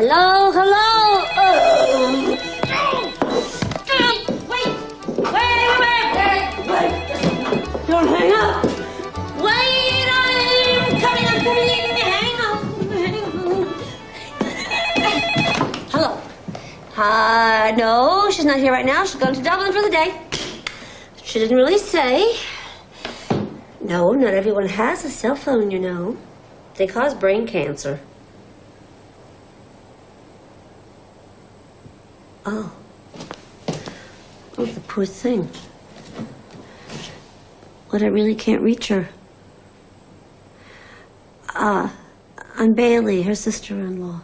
Hello, hello. Wait. Don't hang up. Wait, I'm coming. Hang on. Hello. No, she's not here right now. She's gone to Dublin for the day. She didn't really say. No, not everyone has a cell phone, you know. They cause brain cancer. Oh. Oh, the poor thing. But I really can't reach her. I'm Bailey, her sister-in-law.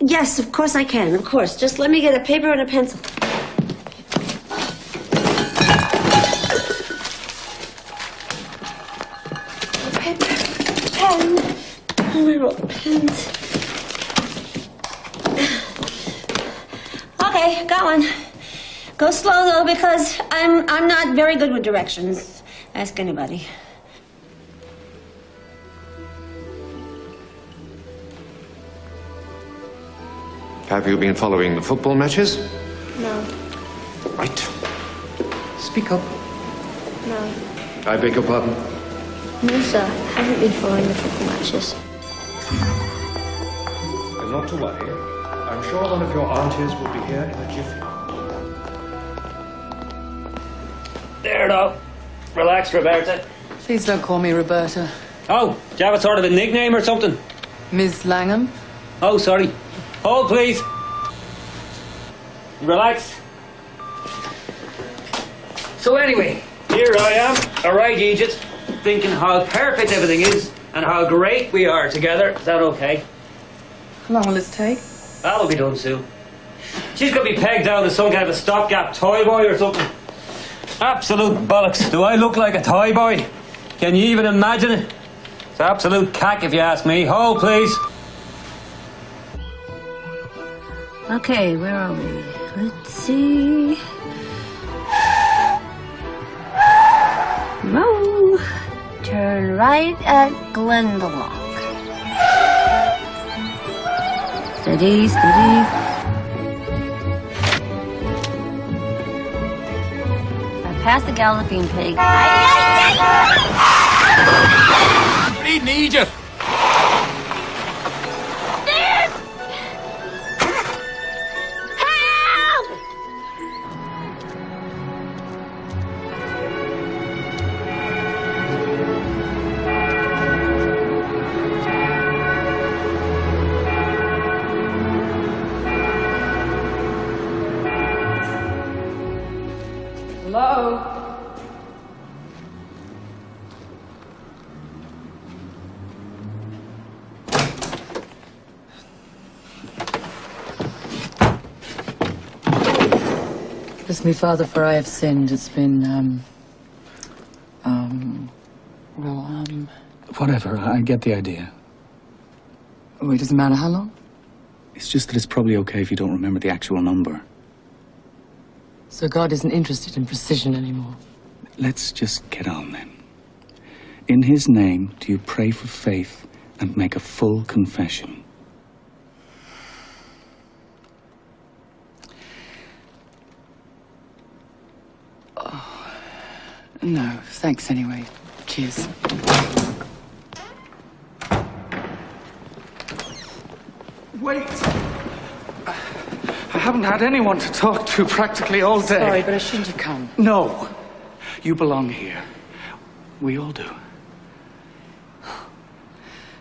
Yes, of course I can, of course. Just let me get a paper and a pencil. Paper, pen. We wrote pens. Okay, got one. Go slow though, because I'm not very good with directions. Ask anybody. Have you been following the football matches? No. Right. Speak up. No. I beg your pardon? No, sir. I haven't been following the football matches. Not to worry. I'm sure one of your aunties will be here in a jiffy. There, now. Relax, Roberta. Please don't call me Roberta. Oh, do you have a sort of a nickname or something? Ms. Langham? Oh, sorry. Hold, please. Relax. So anyway, here I am, a right Egypt, thinking how perfect everything is and how great we are together. Is that okay? How long will this take? That'll be done soon. She's got me pegged down as some kind of a stopgap toy boy or something. Absolute bollocks. Do I look like a toy boy? Can you even imagine it? It's absolute cack if you ask me. Hold, please. Okay, where are we? Let's see. No. Turn right at Glendalough. Steady, steady. I passed the galloping pig. What do you need, Egypt? Hello? Bless me, Father, for I have sinned. It's been, Whatever, I get the idea. Oh, it doesn't matter how long? It's just that it's probably okay if you don't remember the actual number. So God isn't interested in precision anymore. Let's just get on then. In his name, do you pray for faith and make a full confession? Oh, no, thanks anyway. Cheers. Wait! I haven't had anyone to talk to practically all day. Sorry, but I shouldn't have come. No. You belong here. We all do.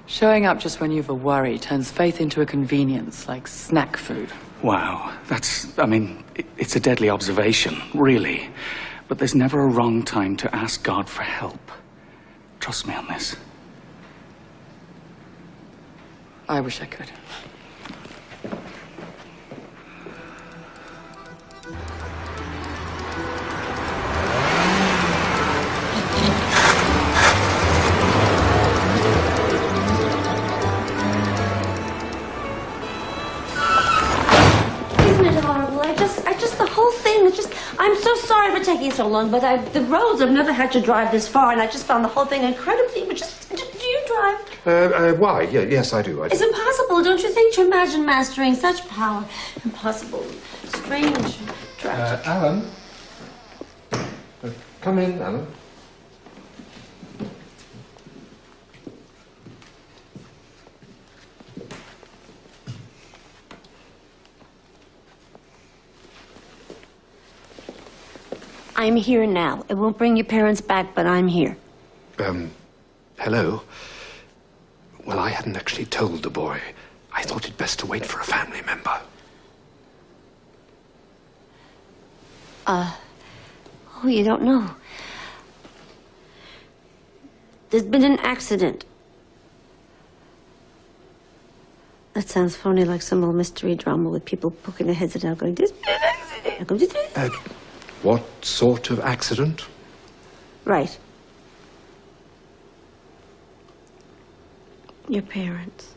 Showing up just when you've a worry turns faith into a convenience, like snack food. Wow. It's a deadly observation, really. But there's never a wrong time to ask God for help. Trust me on this. I wish I could. The whole thing was just, I'm so sorry for taking so long, but the roads, I've never had to drive this far, and I just found the whole thing incredibly, do you drive? drive? Why? Yes, I do. It's impossible, don't you think, to imagine mastering such power? Impossible. Strange. Tragic. Alan? Come in, Alan. I'm here now. It won't bring your parents back, but I'm here. Hello? Well, I hadn't actually told the boy. I thought it best to wait for a family member. Oh, you don't know. There's been an accident. That sounds phony, like some old mystery drama with people poking their heads out going, "There's been an accident." What sort of accident? Right. Your parents.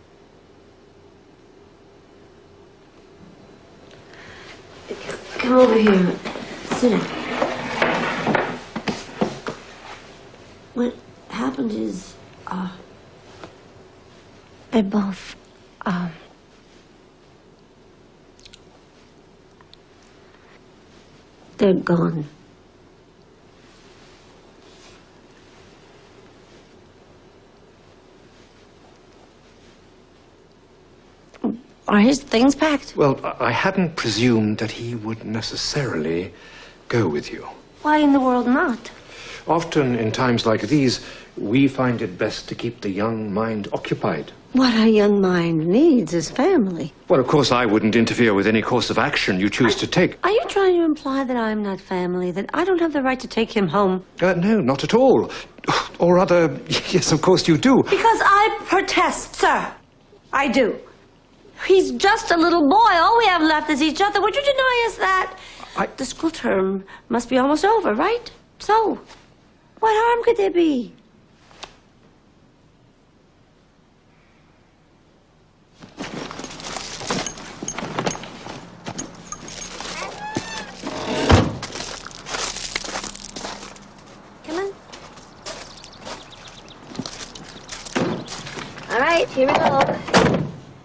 Come over here. Sit down. What happened is, they both, they're gone. Are his things packed? Well, I hadn't presumed that he would necessarily go with you. Why in the world not? Often in times like these, we find it best to keep the young mind occupied. What a young mind needs is family. Well, of course, I wouldn't interfere with any course of action you choose to take. Are you trying to imply that I'm not family, that I don't have the right to take him home? No, not at all. Or rather, yes, of course you do. Because I protest, sir. I do. He's just a little boy. All we have left is each other. Would you deny us that? The school term must be almost over, right? So, what harm could there be? Come on. All right, here we go.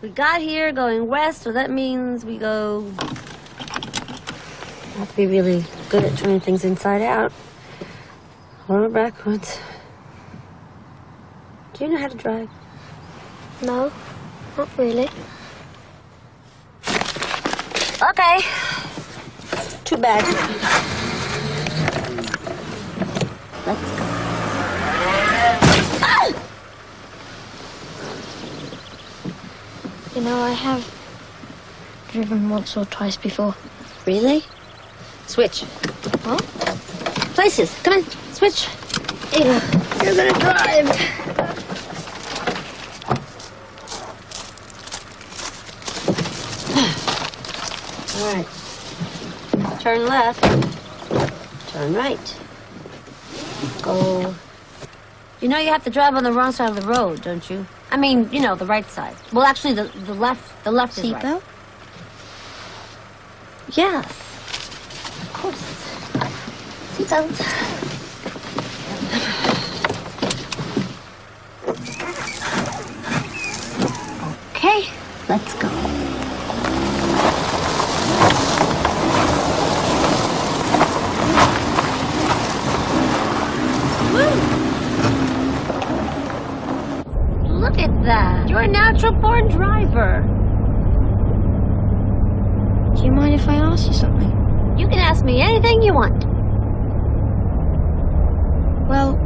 We got here going west, so that means we go... I have to be really good at turning things inside out. Or backwards. Do you know how to drive? No, not really. Okay. Too bad. Let's go. Ah! You know, I have driven once or twice before. Really? Switch. What? Places. Come on, switch. You're gonna drive. All right. Turn left. Turn right. Go. You know you have to drive on the wrong side of the road, don't you? I mean, you know, the right side. Well, actually, the left is right. Seatbelt? Yes. Of course. Seatbelt. Okay, let's go. Look at that. You're a natural-born driver. Do you mind if I ask you something? You can ask me anything you want. Well,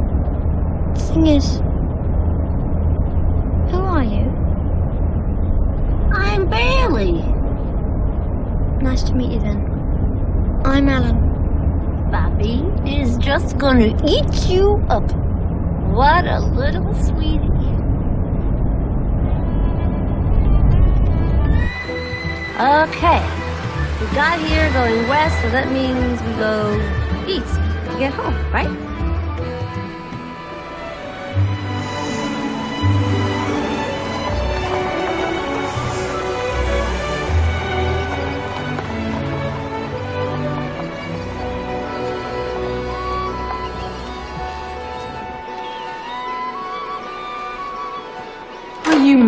the thing is, who are you? I'm Bailey. Nice to meet you then. I'm Alan. Bobbie is just gonna eat you up. What a little sweetie. Okay. We got here going west, so that means we go east to get home, right?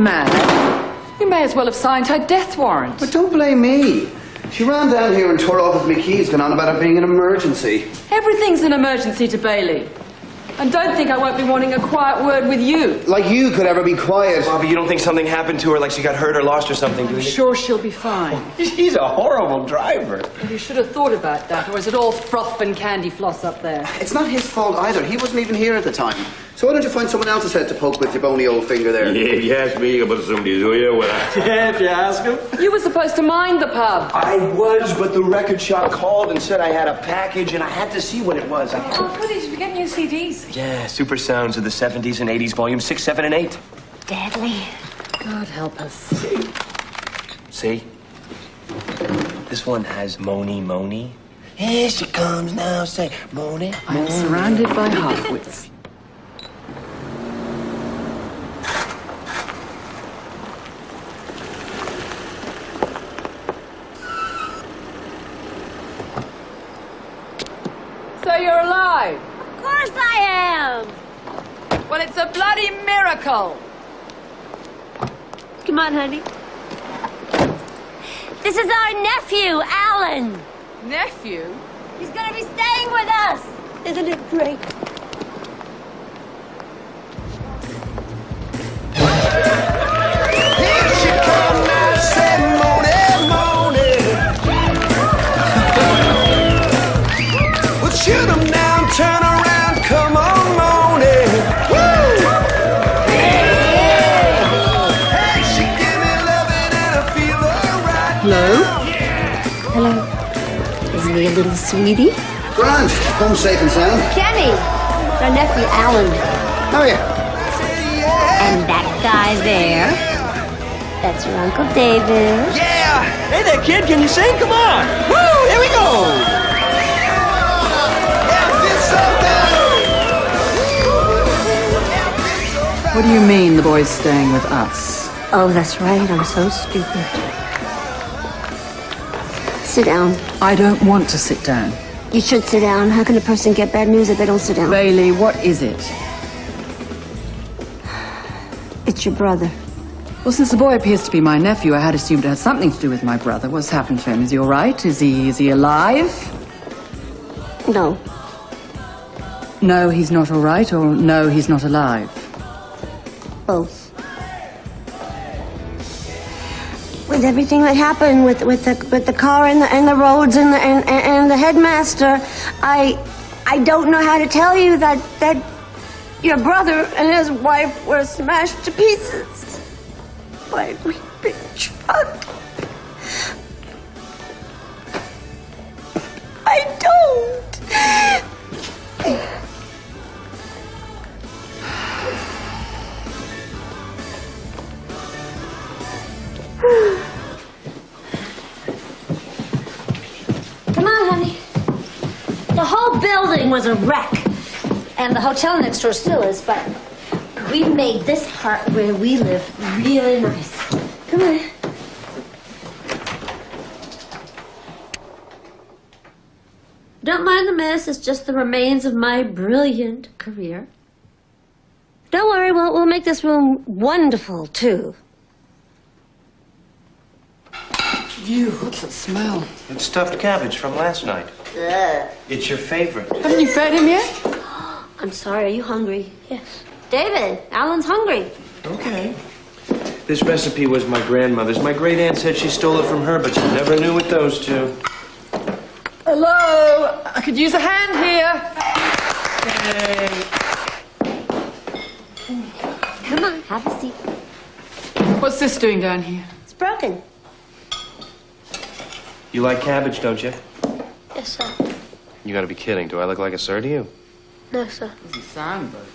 mad? You may as well have signed her death warrant. But don't blame me. She ran down here and tore off with my keys, going on about it being an emergency. Everything's an emergency to Bailey. And don't think I won't be wanting a quiet word with you. Like you could ever be quiet. Bobbie, you don't think something happened to her, like she got hurt or lost or something, do you? I'm sure she'll be fine. She's a horrible driver. Well, you should have thought about that, or is it all froth and candy floss up there? It's not his fault either. He wasn't even here at the time. So why don't you find someone else's head to poke with your bony old finger there? Yeah, if you ask me about somebody's, will you? Yeah, if you ask him. You were supposed to mind the pub. I was, but the record shop called and said I had a package and I had to see what it was. Oh, goody, did you get new CDs? Yeah, super sounds of the 70s and 80s, volumes 6, 7, and 8. Deadly. God help us. See? This one has Moni Moni. Here she comes now, say Moni. I'm surrounded by half-wits. So you're alive? Of course I am. Well, it's a bloody miracle. Come on, honey. This is our nephew, Alan. Nephew? He's gonna be staying with us. Isn't it great? Here she comes now, say Moni, Moni. Well, shoot 'em down, turn around, come on, Moni. Woo! Hey, she give me loving and I feel alright. Hello? Hello. Isn't he a little sweetie? Grant, home safe and sound. Kenny. Our nephew, Alan. How are you? And that guy there, that's your Uncle David. Yeah! Hey there, kid, can you sing? Come on! Woo! Here we go! What do you mean the boy's staying with us? Oh, that's right. I'm so stupid. Sit down. I don't want to sit down. You should sit down. How can a person get bad news if they don't sit down? Bailey, what is it? It's your brother. Well, since the boy appears to be my nephew, I had assumed it had something to do with my brother. What's happened to him? Is he all right? Is he alive? No. No, he's not all right, or no, he's not alive? Both. With everything that happened with the car and the roads and the headmaster, I don't know how to tell you that your brother and his wife were smashed to pieces by a great big truck. I don't. Come on, honey. The whole building was a wreck. And the hotel next door still is, but we made this part where we live really nice. Come on. Don't mind the mess. It's just the remains of my brilliant career. Don't worry, we'll make this room wonderful, too. Ew, what's that smell? It's stuffed cabbage from last night. It's your favorite. Haven't you fed him yet? I'm sorry, are you hungry? Yes. David, Alan's hungry. Okay. This recipe was my grandmother's. My great aunt said she stole it from her, but she never knew with those two. Hello? I could use a hand here. Come on, have a seat. What's this doing down here? It's broken. You like cabbage, don't you? Yes, sir. You gotta be kidding. Do I look like a sir to you? No, sir. Doesn't sound broken.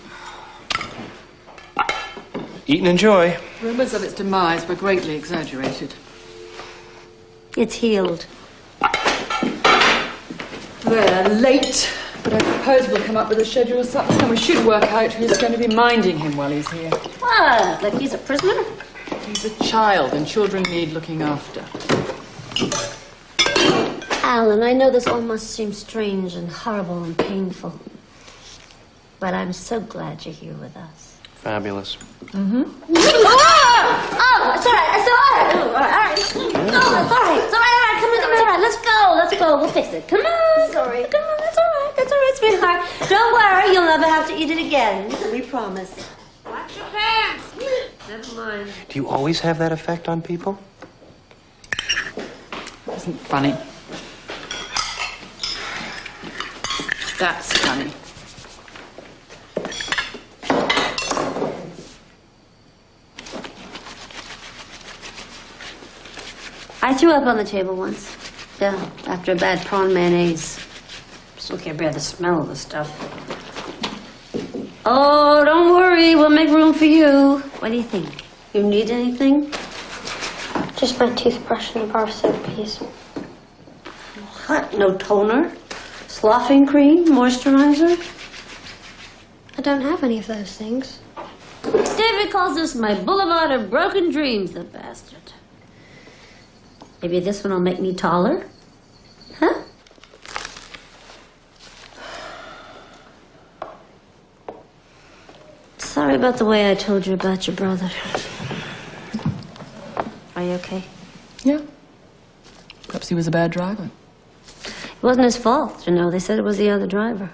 Eat and enjoy. Rumors of its demise were greatly exaggerated. It's healed. We're late, but I propose we'll come up with a schedule or something, and we should work out who's going to be minding him while he's here. What? Like he's a prisoner? He's a child, and children need looking after. Alan, I know this all must seem strange and horrible and painful. But I'm so glad you're here with us. Fabulous. Mm-hmm. Oh, it's all right. It's all right. All right. No, it's all right. It's all right. All right. Come on. All right. Let's go. Let's go. We'll fix it. Come on. Sorry. Come on. That's all right. That's all right, sweetheart. Don't worry. You'll never have to eat it again. We promise. Watch your pants. Never mind. Do you always have that effect on people? Isn't funny. That's funny. I threw up on the table once. Yeah, after a bad prawn mayonnaise. Still can't bear the smell of the stuff. Oh, don't worry. We'll make room for you. What do you think? You need anything? Just my toothbrush and a bar of soap, please. What? No toner? Sloughing cream? Moisturizer? I don't have any of those things. David calls this my boulevard of broken dreams, the bastard. Maybe this one will make me taller? Huh? Sorry about the way I told you about your brother. Are you okay? Yeah. Perhaps he was a bad driver. It wasn't his fault, you know. They said it was the other driver.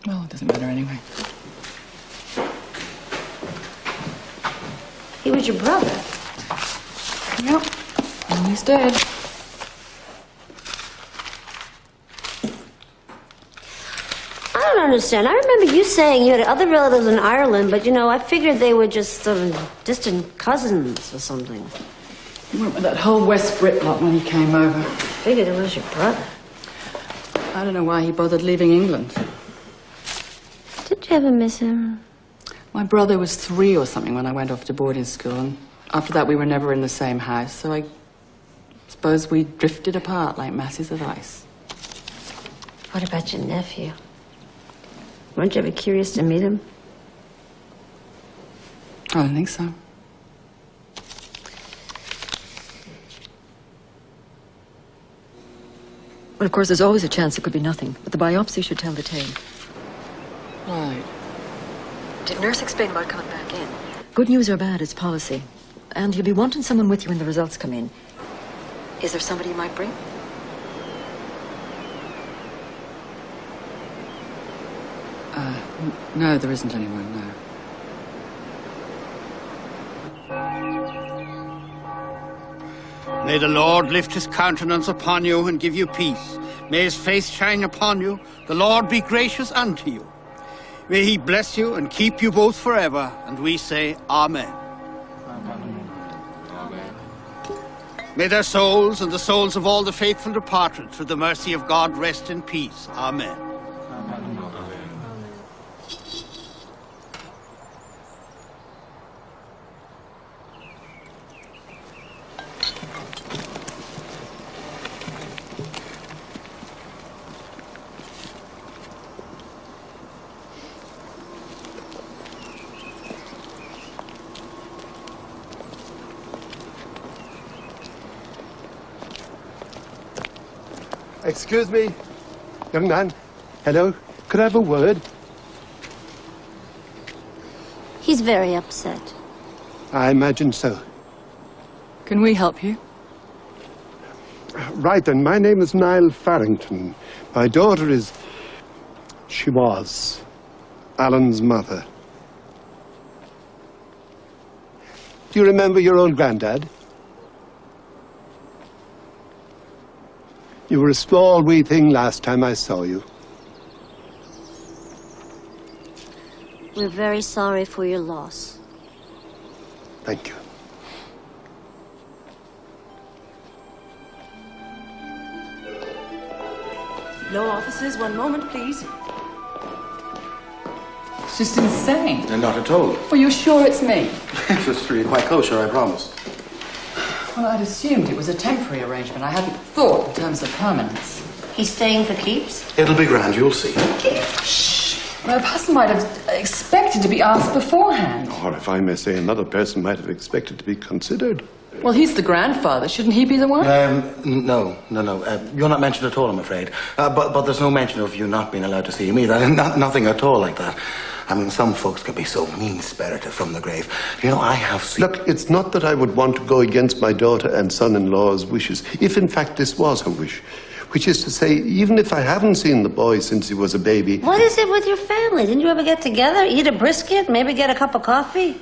Well, it doesn't matter anyway. He was your brother. Yep. And he's dead. I don't understand. I remember you saying you had other relatives in Ireland, but, you know, I figured they were just sort of distant cousins or something. He went with that whole West Brit lot when he came over. I figured it was your brother. I don't know why he bothered leaving England. Did you ever miss him? My brother was 3 or something when I went off to boarding school, and after that we were never in the same house, so I suppose we drifted apart like masses of ice. What about your nephew? Weren't you ever curious to meet him? I don't think so. Well, of course, there's always a chance it could be nothing, but the biopsy should tell the tale. Right. Did nurse explain about coming back in? Good news or bad, it's policy. And you'll be wanting someone with you when the results come in. Is there somebody you might bring? No, there isn't anyone, no. May the Lord lift his countenance upon you and give you peace. May his face shine upon you. The Lord be gracious unto you. May he bless you and keep you both forever. And we say, Amen. Amen. May their souls and the souls of all the faithful departed through the mercy of God rest in peace. Amen. Excuse me, young man. Hello. Could I have a word? He's very upset. I imagine so. Can we help you? Right then, my name is Niall Farrington. My daughter is... She was Alan's mother. Do you remember your old granddad? You were a small wee thing last time I saw you. We're very sorry for your loss. Thank you. No officers, one moment, please. It's just insane. Not at all. Well, you're sure it's me? It was really quite kosher, I promise. Well, I'd assumed it was a temporary arrangement. I hadn't thought in terms of permanence. He's staying for keeps? It'll be grand, you'll see. Shh. Well, a person might have expected to be asked beforehand. Or if I may say, another person might have expected to be considered. Well, he's the grandfather. Shouldn't he be the one? No. You're not mentioned at all, I'm afraid. But there's no mention of you not being allowed to see him either. Nothing at all like that. I mean, some folks can be so mean-spirited from the grave. You know, I have seen... Look, it's not that I would want to go against my daughter and son-in-law's wishes, if in fact this was her wish. Which is to say, even if I haven't seen the boy since he was a baby... What is it with your family? Didn't you ever get together, eat a brisket, maybe get a cup of coffee?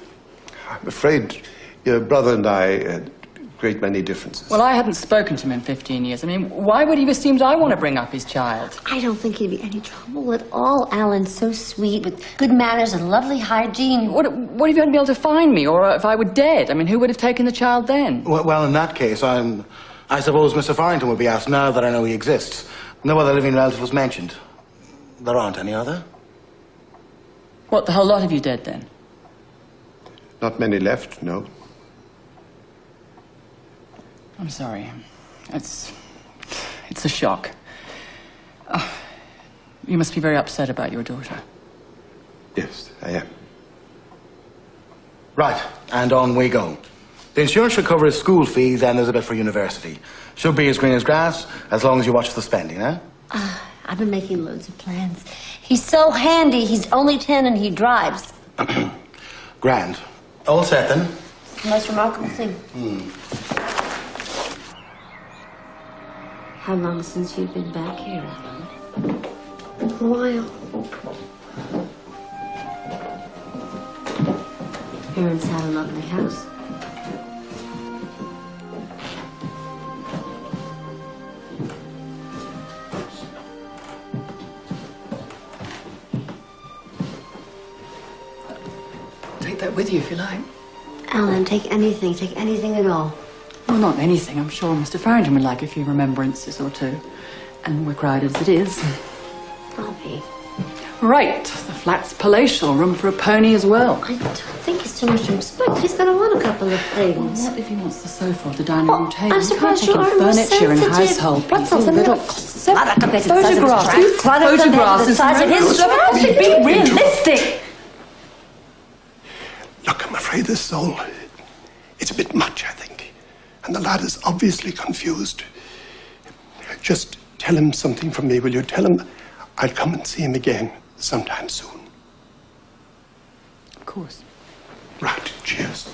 I'm afraid your brother and I had a great many differences. Well, I hadn't spoken to him in 15 years. I mean, why would he have assumed I want to bring up his child? I don't think he'd be any trouble at all. Alan's so sweet, with good manners and lovely hygiene. What if you hadn't been able to find me, or if I were dead? I mean, who would have taken the child then? Well, in that case, I suppose Mr. Farrington would be asked now that I know he exists. No other living relative was mentioned. There aren't any other? What, the whole lot of you dead then? Not many left, no. I'm sorry. It's a shock. Oh, you must be very upset about your daughter. Yes, I am. Right, and on we go. The insurance should cover his school fees and there's a bit for university. Should be as green as grass, as long as you watch the spending, eh? I've been making loads of plans. He's so handy. He's only 10 and he drives. Grand. All set then? It's the most remarkable thing. How long since you've been back here, Alan? A while. Parents had a lovely house. Take that with you if you like. Alan, take anything at all. Well, not anything. I'm sure Mr. Farrington would like a few remembrances or two. And we're crowded as it is. Bobbie. Right. The flat's palatial. Room for a pony as well. I don't think it's too much to expect. He's going to want a couple of things. What if he wants the sofa or the dining room table? I'm surprised you aren't more furniture and sensitive. household What's pieces. up? Little photographs. Photographs. Be realistic. Look, I'm afraid this is all... It's a bit much, I think. And the lad is obviously confused. Just tell him something from me, will you? Tell him I'll come and see him again sometime soon. Of course. Right, cheers.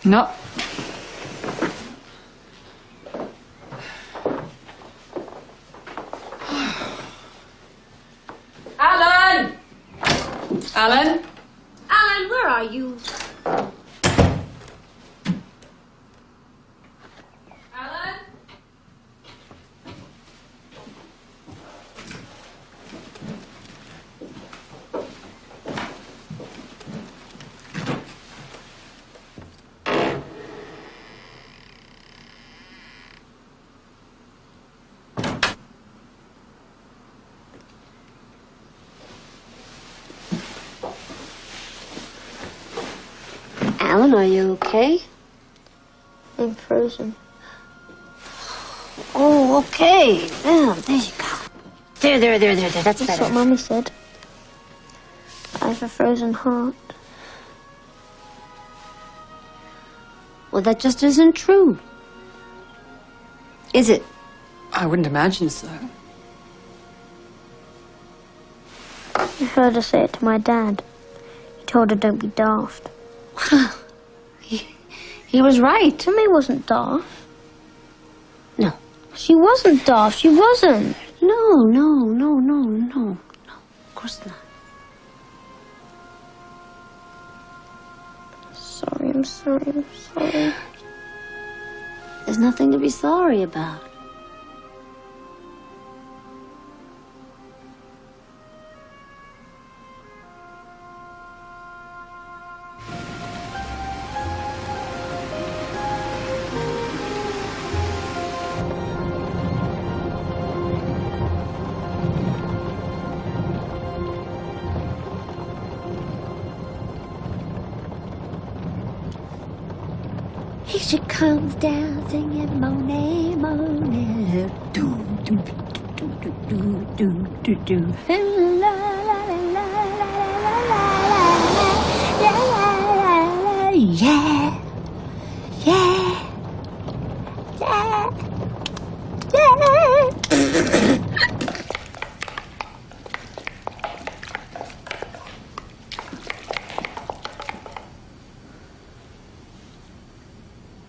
No. Alan! Alan? Alan, where are you? Alan? Alan, are you okay? I'm frozen. Oh, okay. Oh, there you go. There. That's better. what Mummy said. I have a frozen heart. Well, that just isn't true. Is it? I wouldn't imagine so. I heard her say it to my dad. He told her don't be daft. He was right. Mummy wasn't daft. No. She wasn't daft. She wasn't. No. Of course not. I'm sorry. There's nothing to be sorry about. Here she comes down singing Monet, Monet. Do, do, do, do, do, do, do, do. La, la, la, la, la, la, la, la, yeah. Yeah. Yeah. Yeah.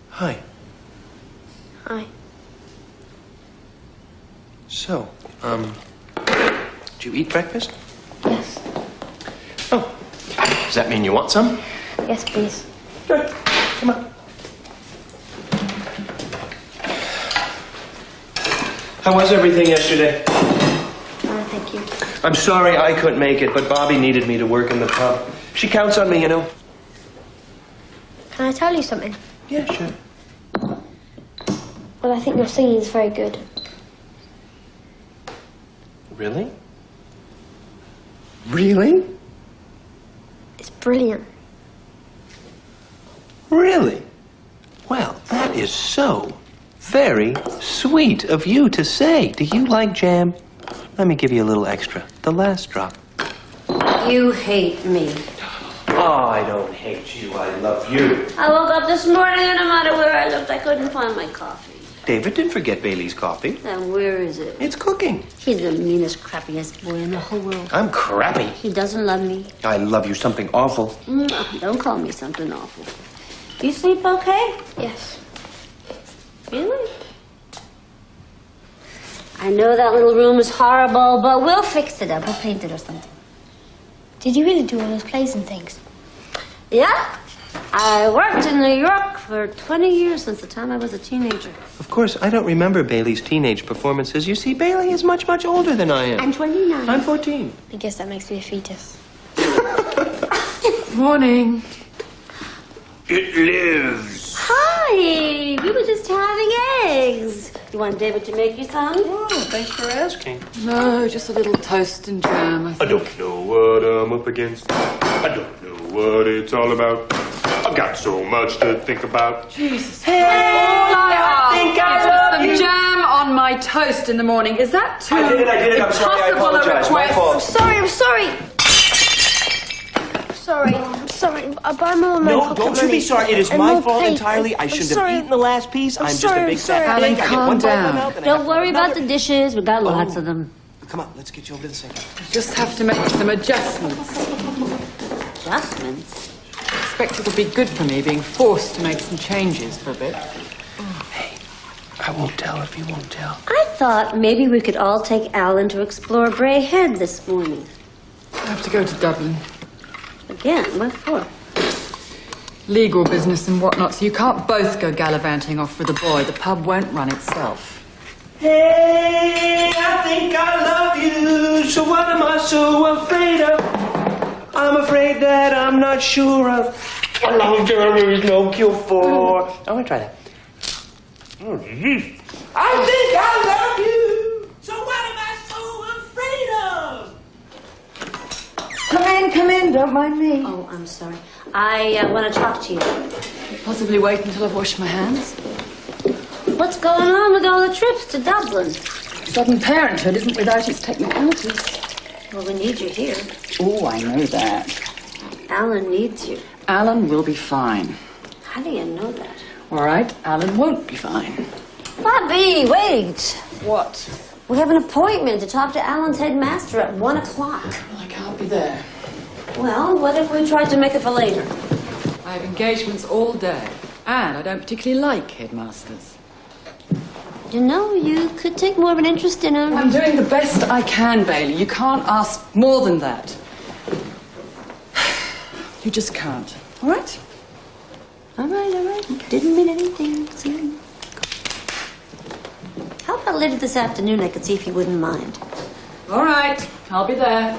Hi. Hi. So, did you eat breakfast? Yes. Oh. Does that mean you want some? Yes, please. Good. Come on. How was everything yesterday? Thank you. I'm sorry I couldn't make it, but Bobbie needed me to work in the pub. She counts on me, you know. Can I tell you something? Yeah, sure. Well, I think your singing is very good. Really? Really? It's brilliant. Really? Well, that is so very sweet of you to say. Do you like jam? Let me give you a little extra. The last drop. You hate me. Oh, I don't hate you. I love you. I woke up this morning and no matter where I looked, I couldn't find my coffee. David didn't forget Bailey's coffee. And where is it? It's cooking. He's the meanest, crappiest boy in the whole world. I'm crappy. He doesn't love me. I love you something awful. Don't call me something awful. You sleep okay? Yes. Really? I know that little room is horrible, but we'll fix it up. We'll paint it or something. Did you really do all those plays and things? Yeah. I worked in New York for 20 years since the time I was a teenager. Of course, I don't remember Bailey's teenage performances. You see, Bailey is much, much older than I am. I'm 29. I'm 14. I guess that makes me a fetus. Morning. It lives. Hi. We were just having eggs. You want David to make you some? Oh, thanks for asking. No, just a little toast and jam, I I think. don't know what I'm up against. I don't know what it's all about. I've got so much to think about. Jesus. Hey, All I think I ask love is you. some jam on my toast in the morning. Is that too I did it. I'm sorry. I impossible a apologize. My request? fault. I'm sorry. I'm sorry. I buy my mom No, don't you be sorry. It is my fault entirely. I I'm shouldn't sorry. have eaten the last piece. I'm just sorry, a big I'm sorry. fat Alan, pig. I get calm one bite of down. my mouth and I Don't have worry about another. the dishes. We got lots of them. Come on, let's get you over to the sink. Just have to make some adjustments. Adjustments? I expect it'll be good for me being forced to make some changes for a bit. Hey, I won't tell if you won't tell. I thought maybe we could all take Alan to explore Bray Head this morning. I have to go to Dublin. Again? What for? Legal business and whatnot, so you can't both go gallivanting off with a boy. The pub won't run itself. Hey, I think I love you. So what am I so afraid of? I'm afraid that I'm not sure of. A love there is no cure for. I want to try that. I think I love you. So what am I so afraid of? Come in, don't mind me. Oh, I'm sorry. I want to talk to you. Possibly wait until I've washed my hands. What's going on with all the trips to Dublin? Sudden parenthood isn't without its technicalities. Well, we need you here. Oh, I know that. Alan needs you. Alan will be fine. How do you know that? All right, Alan won't be fine. Bobbie, wait. What? We have an appointment to talk to Alan's headmaster at 1 o'clock. Well, I can't be there. Well, what if we tried to make it for later? I have engagements all day, and I don't particularly like headmasters. You know, you could take more of an interest in him. I'm doing the best I can, Bailey. You can't ask more than that. You just can't. All right? All right. Didn't mean anything. See? How about later this afternoon? I could see if you wouldn't mind. All right. I'll be there.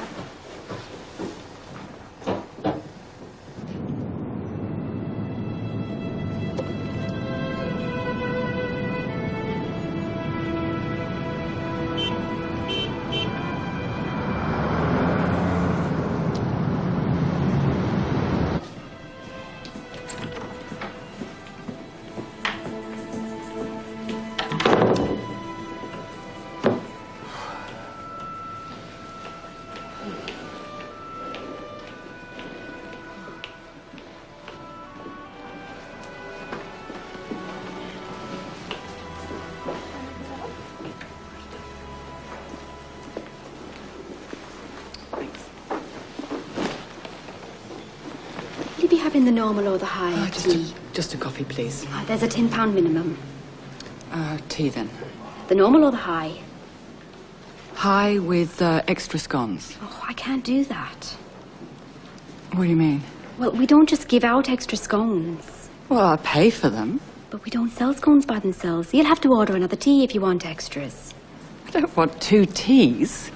having the normal or the high tea? Just a coffee, please. There's a £10 minimum. Tea then. The normal or the high? High with extra scones. Oh, I can't do that. What do you mean? Well, we don't just give out extra scones. Well, I pay for them. But we don't sell scones by themselves. You'll have to order another tea if you want extras. I don't want 2 teas.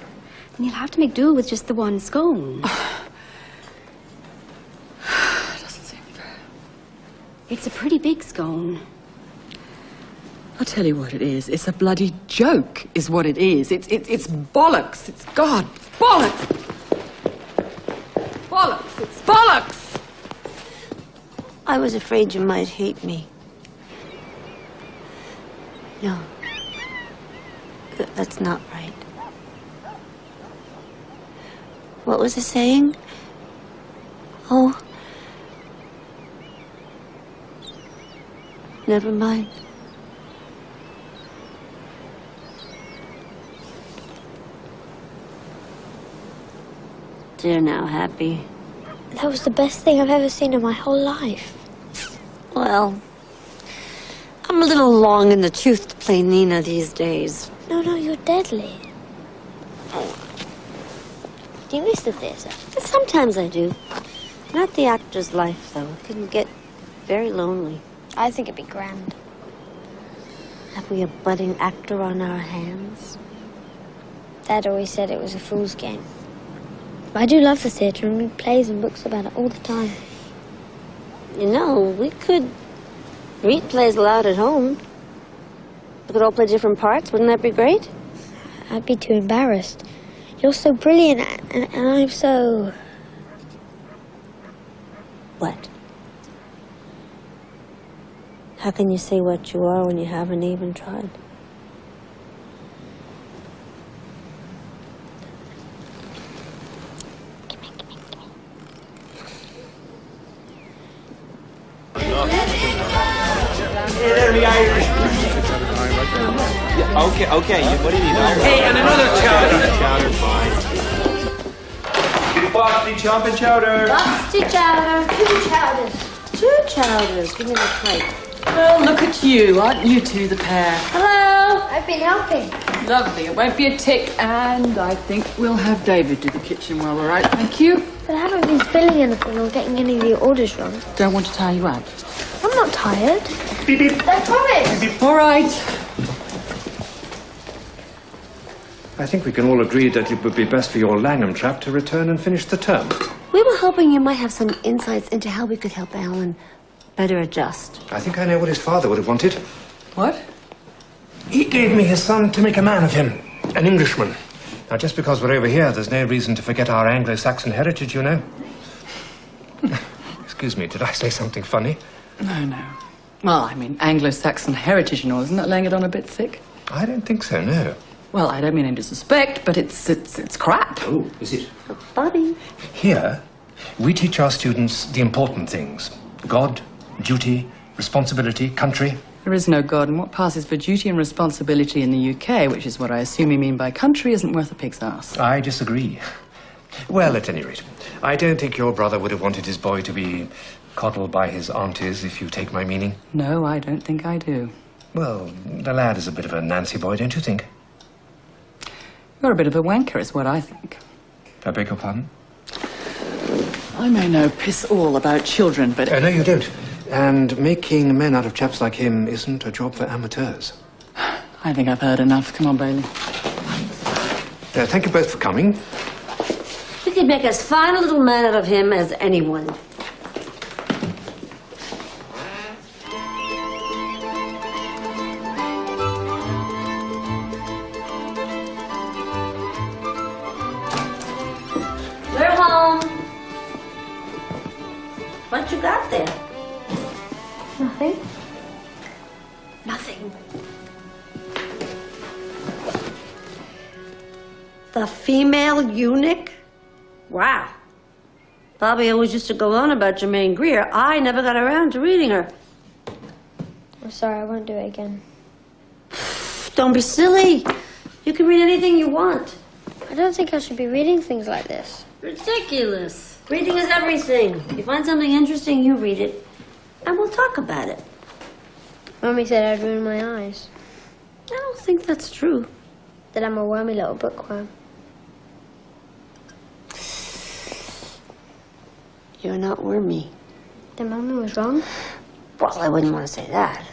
Then you'll have to make do with just the one scone. Doesn't seem fair. It's a pretty big scone. I'll tell you what it is. It's a bloody joke, is what it is. It's bollocks. It's God, bollocks. Bollocks. It's bollocks. I was afraid you might hate me. No. That's not right. What was the saying? Oh. Never mind. They're now happy. That was the best thing I've ever seen in my whole life. Well, I'm a little long in the tooth to play Nina these days. No, you're deadly. Do you miss the theatre? Sometimes I do. Not the actor's life, though. It can get very lonely. I think it'd be grand. Have we a budding actor on our hands? Dad always said it was a fool's game. But I do love the theatre and read plays and books about it all the time. You know, we could read plays aloud at home. We could all play different parts. Wouldn't that be great? I'd be too embarrassed. You're so brilliant and I'm so... What? How can you say what you are when you haven't even tried? Okay. What do you need? Hey, and another chowder. Chowder, fine. Bobbie, chopping chowder. Boxty chowder. 2 chowders. 2 chowders. Give me the plate. Well, look at you. Aren't you two the pair? Hello. I've been helping. Lovely. It won't be a tick. And I think we'll have David do the kitchen while we're out. Thank you. But I haven't been spilling anything or getting any of the orders wrong. Don't want to tire you out. I'm not tired. Beep, beep. I promise. Beep, beep. All right. I think we can all agree that it would be best for your Langham chap to return and finish the term. We were hoping you might have some insights into how we could help Alan better adjust. I think I know what his father would have wanted. What? He gave me his son to make a man of him, an Englishman. Now, just because we're over here, there's no reason to forget our Anglo-Saxon heritage, you know. Excuse me, did I say something funny? No. Well, I mean, Anglo-Saxon heritage and all, isn't that laying it on a bit thick? I don't think so, no. Well, I don't mean any disrespect, but it's crap. Oh, is it? Bobbie. Here, we teach our students the important things. God, duty, responsibility, country. There is no God, and what passes for duty and responsibility in the UK, which is what I assume you mean by country, isn't worth a pig's ass. I disagree. Well, at any rate, I don't think your brother would have wanted his boy to be coddled by his aunties, if you take my meaning. No, I don't think I do. Well, the lad is a bit of a Nancy boy, don't you think? You're a bit of a wanker, is what I think. I beg your pardon? I may know piss all about children, but... No, you don't. And making men out of chaps like him isn't a job for amateurs. I think I've heard enough. Come on, Bailey. Thank you both for coming. We could make as fine a little man out of him as anyone. We're home. What you got there? Nothing. Nothing. The female eunuch? Wow. Bobbie always used to go on about Germaine Greer. I never got around to reading her. I'm sorry, I won't do it again. Don't be silly. You can read anything you want. I don't think I should be reading things like this. Ridiculous. Reading is everything. You find something interesting, you read it, and we'll talk about it. Mommy said I'd ruin my eyes. I don't think that's true. That I'm a wormy little bookworm. You're not wormy. Then Mommy was wrong? Well, I wouldn't want to say that.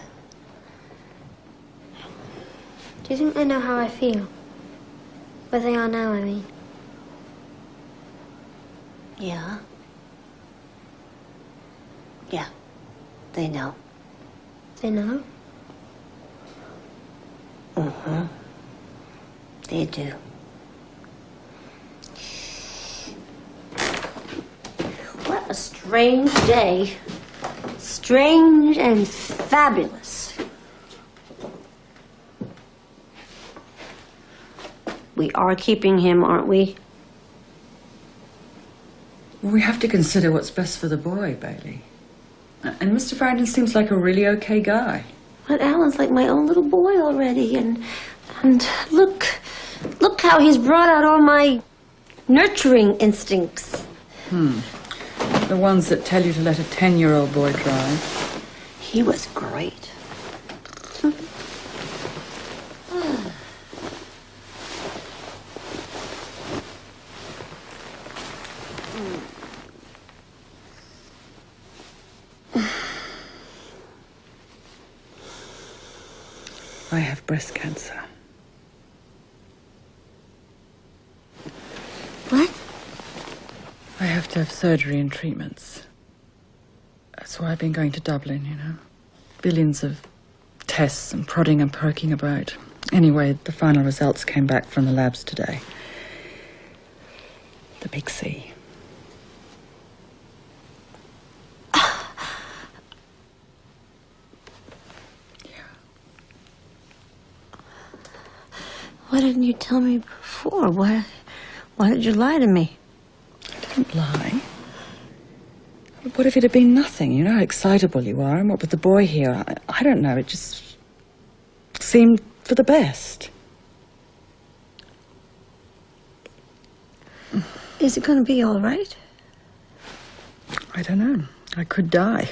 Do you think they know how I feel? Where they are now, I mean. Yeah. Yeah. They know. They know? Mm-hmm. They do. What a strange day. Strange and fabulous. We are keeping him, aren't we? We have to consider what's best for the boy, Bailey. And Mr. Farrington seems like a really okay guy. But Alan's like my own little boy already, and look how he's brought out all my nurturing instincts. The ones that tell you to let a 10-year-old boy drive. He was great. I have breast cancer. What? I have to have surgery and treatments. That's why I've been going to Dublin, you know. Billions of tests and prodding and poking about. Anyway, the final results came back from the labs today. The big C. Why didn't you tell me before? Why did you lie to me? I didn't lie. What if it had been nothing? You know how excitable you are, and what with the boy here, I don't know, it just seemed for the best. Is it going to be all right? I don't know. I could die.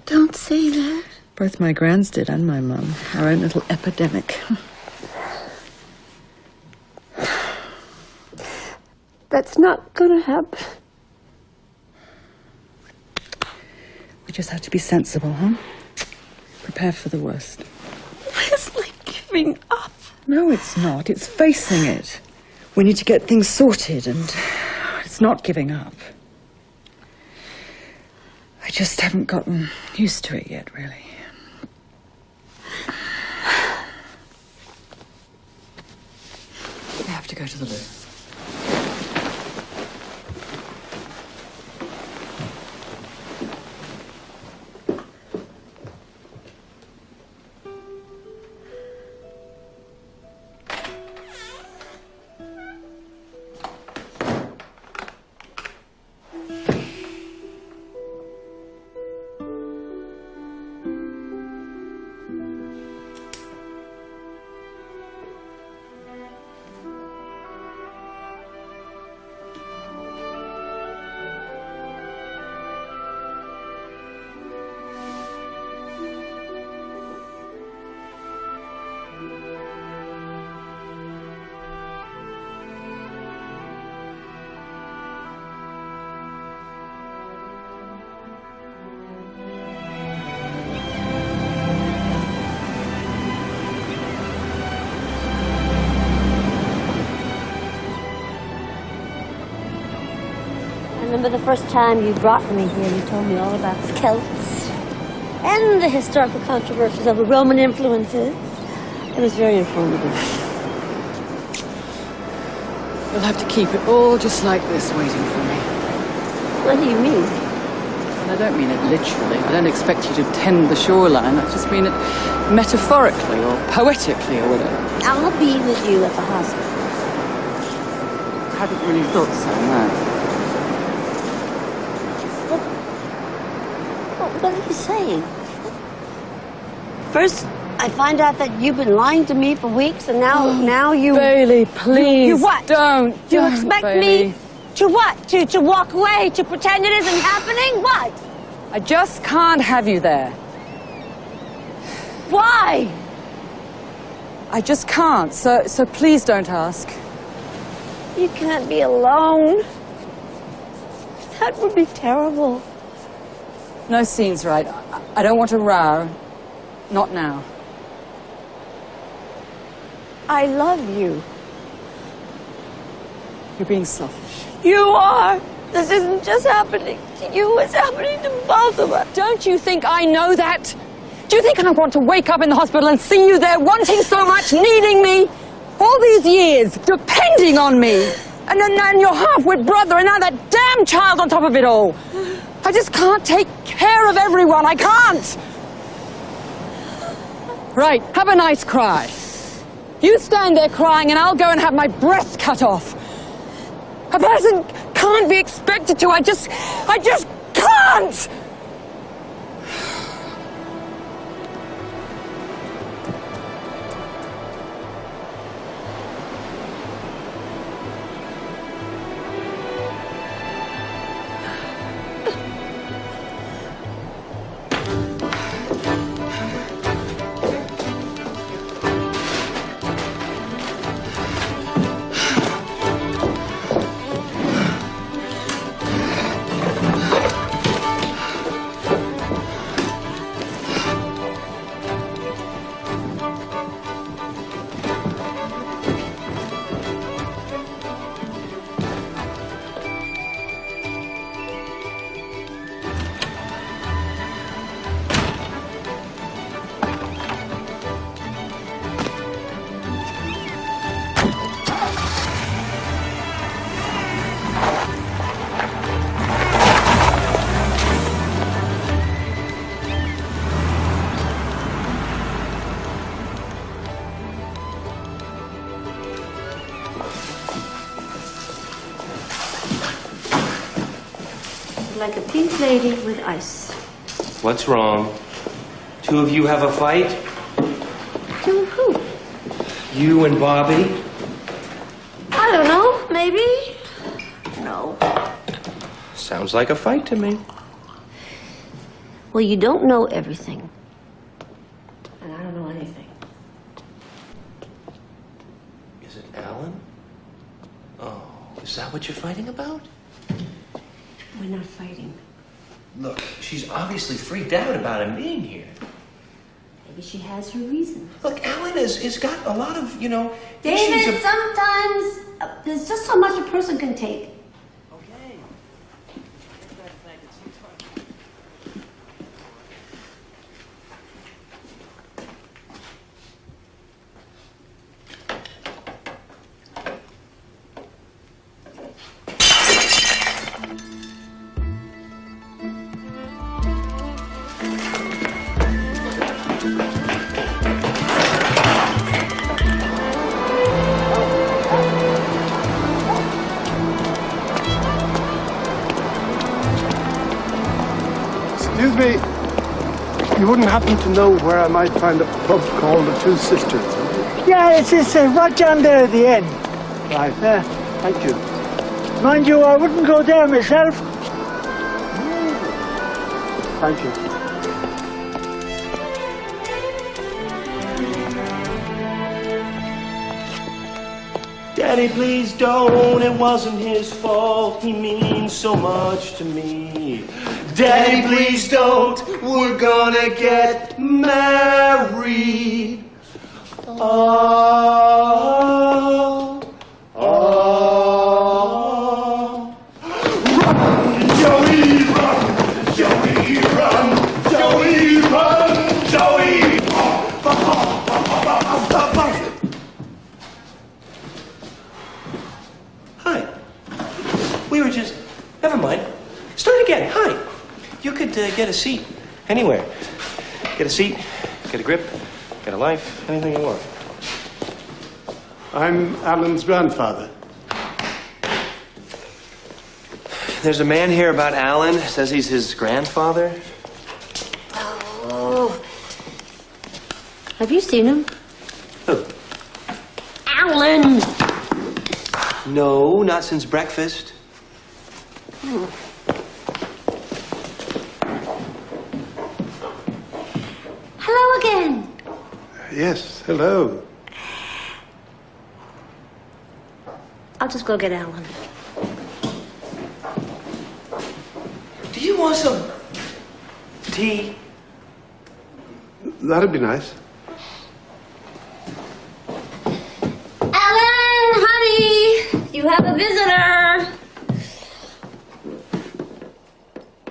Don't say that. Both my grands did and my mum. Our own little epidemic. That's not going to happen. We just have to be sensible, huh? Prepare for the worst. It's like giving up. No, it's not. It's facing it. We need to get things sorted, and it's not giving up. I just haven't gotten used to it yet, really. I have to go to the loo. I remember the first time you brought me here, you told me all about the Celts and the historical controversies of the Roman influences. It was very informative. You'll have to keep it all just like this, waiting for me. What do you mean? Well, I don't mean it literally. I don't expect you to tend the shoreline. I just mean it metaphorically or poetically or whatever. I'll be with you at the hospital. I hadn't really thought so, no. What are you saying? First, I find out that you've been lying to me for weeks, and now you... Bailey, please, You what? don't. Do you expect Bailey. me To what? To walk away? To pretend it isn't happening? What? I just can't have you there. Why? I just can't, so please don't ask. You can't be alone. That would be terrible. No scenes, right? I don't want a row. Not now. I love you. You're being selfish. You are. This isn't just happening to you, it's happening to both of us. Don't you think I know that? Do you think I want to wake up in the hospital and see you there wanting so much, needing me? All these years, depending on me. And then your half-wit brother, and now that damn child on top of it all. I just can't take care of everyone. I can't. Right, have a nice cry. You stand there crying and I'll go and have my breast cut off. A person can't be expected to. I just can't! Like a pink lady with ice. What's wrong? Two of you have a fight? To who? You and Bobbie? I don't know, maybe. No. Sounds like a fight to me. Well, you don't know everything. And I don't know anything. Is it Alan? Oh, is that what you're fighting about? We're not fighting. Look, she's obviously freaked out about him being here. Maybe she has her reasons. Look, Alan has got a lot of, issues David, of... sometimes there's just so much a person can take. Okay. Excuse me, you wouldn't happen to know where I might find a pub called the Two Sisters? Yeah, it's right down there at the end. Right. Thank you. Mind you, I wouldn't go there myself. Thank you. Daddy, please don't. It wasn't his fault. He means so much to me. Daddy, please don't. We're gonna get married. Oh, oh. Run, Joey, run. Joey, run. Joey, run. Joey. Hi. We were just... Never mind. Start again. Hi. You could get a seat anywhere. Get a seat, get a grip, get a life, anything you want. I'm Alan's grandfather. There's a man here about Alan. Says he's his grandfather. Oh. Have you seen him? Who? Alan! No, not since breakfast. Hello again. Yes, hello. I'll just go get Alan. Do you want some tea? That'd be nice. Alan, honey, you have a visitor.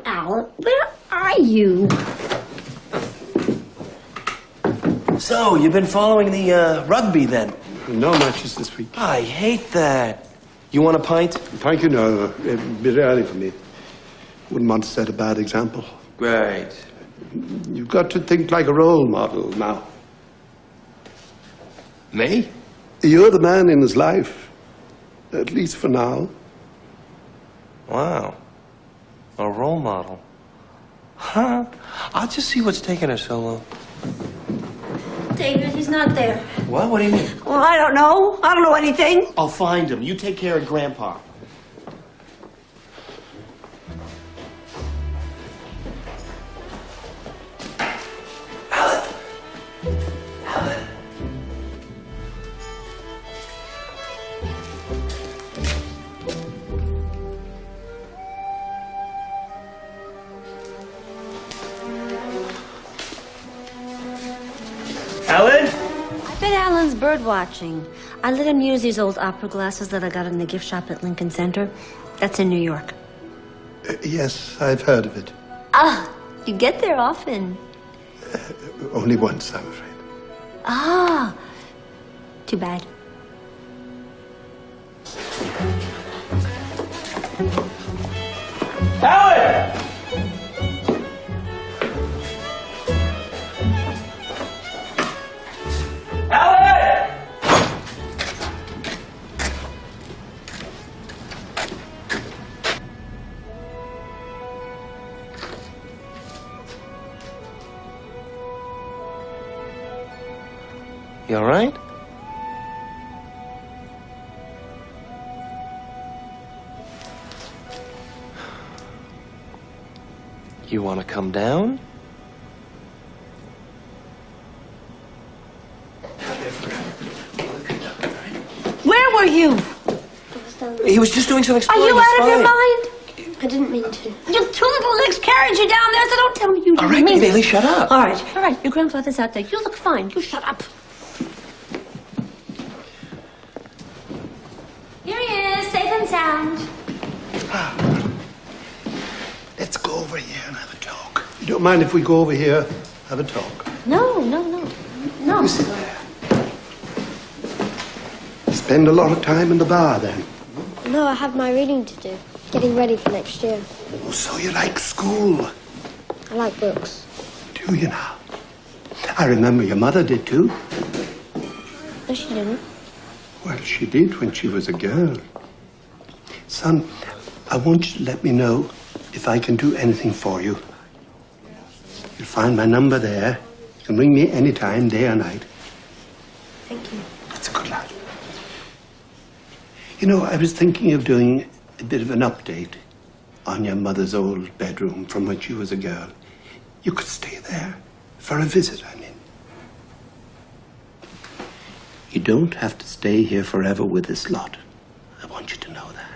Alan, where are you? So, you've been following the rugby then? No matches this week. I hate that. You want a pint? Thank you, no. It'd be bit early for me. Wouldn't want to set a bad example. Right. You've got to think like a role model now. Me? You're the man in his life. At least for now. Wow. A role model. Huh? I'll just see what's taking her so long. David, he's not there. What? What do you mean? Well, I don't know. I don't know anything. I'll find him. You take care of Grandpa. Alan? I bet Alan's bird watching. I let him use these old opera glasses that I got in the gift shop at Lincoln Center. That's in New York. Yes, I've heard of it. Ah, you get there often. Only once, I'm afraid. Ah, too bad. Alan! Alan! You all right? You want to come down? Where were you? He was just doing some Are exploring. you He's out of your fine. mind? I didn't mean to. Your two little legs carried you down there, so don't tell me you didn't All right, mean Bailey, it. shut up. All right. Your grandfather's out there. You look fine. You shut up. Here he is, safe and sound. Let's go over here and have a talk. You don't mind if we go over here, have a talk? No. You sit there. Spend a lot of time in the bar, then. No, I have my reading to do. Getting ready for next year. Oh, so you like school, I like books. do you now? I remember your mother did, too. No, she didn't. Well, she did when she was a girl. Son, I want you to let me know if I can do anything for you. You'll find my number there. You can ring me anytime, day or night. Thank you. That's a good lad. You know, I was thinking of doing a bit of an update on your mother's old bedroom from when she was a girl. You could stay there for a visit, I mean. You don't have to stay here forever with this lot. I want you to know that.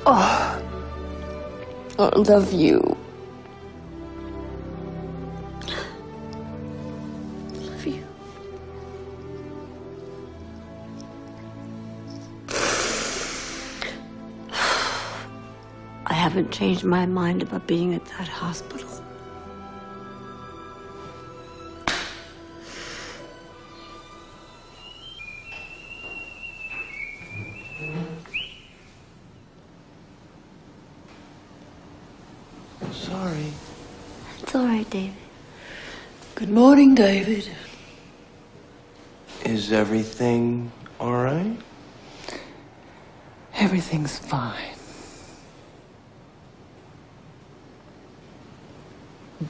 Oh, I love you. Love you. I haven't changed my mind about being at that hospital. Sorry. It's all right, David. Good morning, David. Is everything all right? Everything's fine.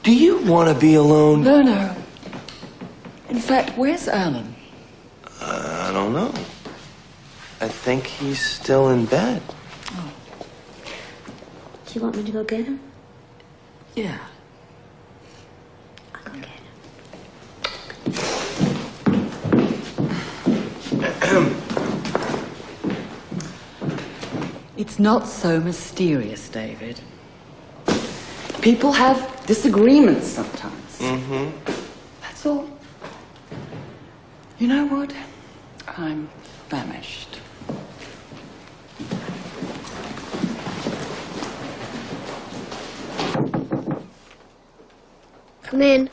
Do you want to be alone? No. In fact, where's Alan? I don't know. I think he's still in bed. Do you want me to go get him? Yeah. I'll go get him. It's not so mysterious, David. People have disagreements sometimes. Mm-hmm. That's all. You know what? I'm famished. Come in.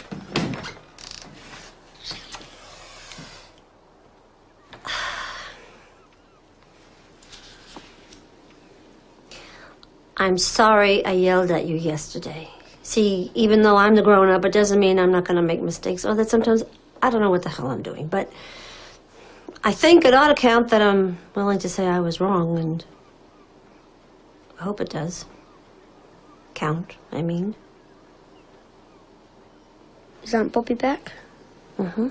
I'm sorry I yelled at you yesterday. See, even though I'm the grown-up, it doesn't mean I'm not going to make mistakes or that sometimes I don't know what the hell I'm doing. But I think it ought to count that I'm willing to say I was wrong, and I hope it does. Count, I mean. Is Aunt Bobbie back? Mm-hmm.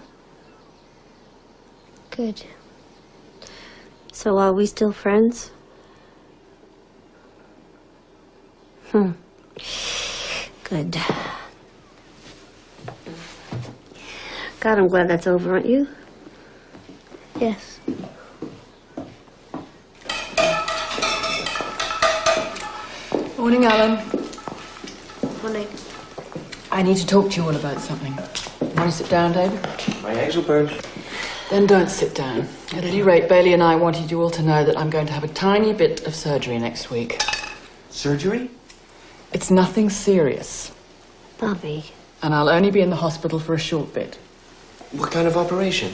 Good. So are we still friends? Good. God, I'm glad that's over, aren't you? Yes. Morning, Alan. Morning. I need to talk to you all about something. Want to sit down, David? My eggs will burn. Then don't sit down. At any rate, Bailey and I wanted you all to know that I'm going to have a tiny bit of surgery next week. Surgery? It's nothing serious. Bobbie. And I'll only be in the hospital for a short bit. What kind of operation?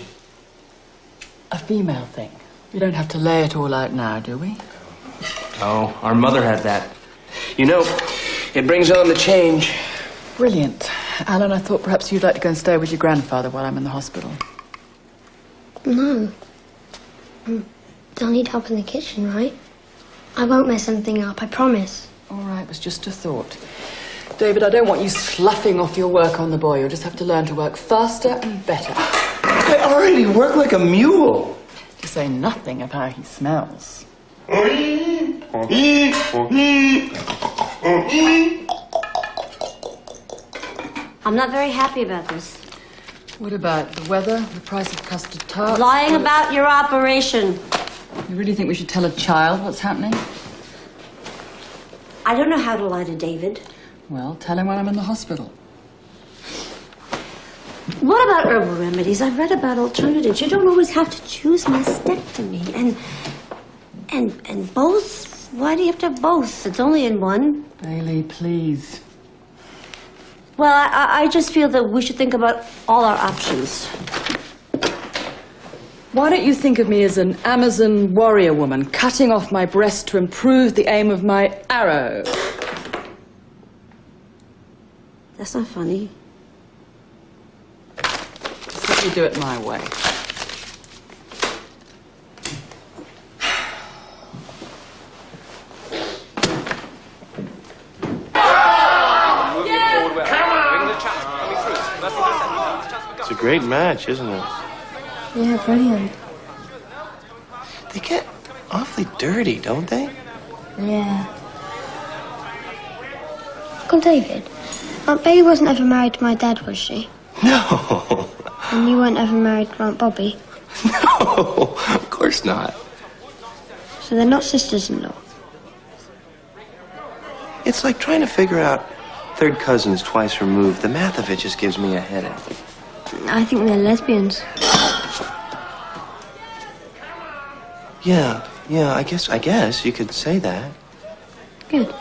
A female thing. We don't have to lay it all out now, do we? Oh, our mother had that. You know, it brings on the change. Brilliant. Alan, I thought perhaps you'd like to go and stay with your grandfather while I'm in the hospital. No. They'll need help in the kitchen, right? I won't mess anything up, I promise. All right, it was just a thought. David, I don't want you sloughing off your work on the boy. You'll just have to learn to work faster and better. I already work like a mule. To say nothing of how he smells. I'm not very happy about this. What about the weather, the price of custard tarts? Lying about your operation. You really think we should tell a child what's happening? I don't know how to lie to David. Well, tell him when I'm in the hospital. What about herbal remedies? I've read about alternatives. You don't always have to choose mastectomy. And both? Why do you have to have both? It's only in one. Bailey, please. Well, I just feel that we should think about all our options. Why don't you think of me as an Amazon warrior woman cutting off my breast to improve the aim of my arrow? That's not funny. Just let me do it my way. It's a great match, isn't it? Yeah, brilliant. They get awfully dirty, don't they? Yeah. Uncle David, Aunt Bailey wasn't ever married to my dad, was she? No. And you weren't ever married to Aunt Bobbie? No, of course not. So they're not sisters-in-law? It's like trying to figure out third cousins twice removed. The math of it just gives me a headache. I think they're lesbians. Yeah, I guess you could say that. Good.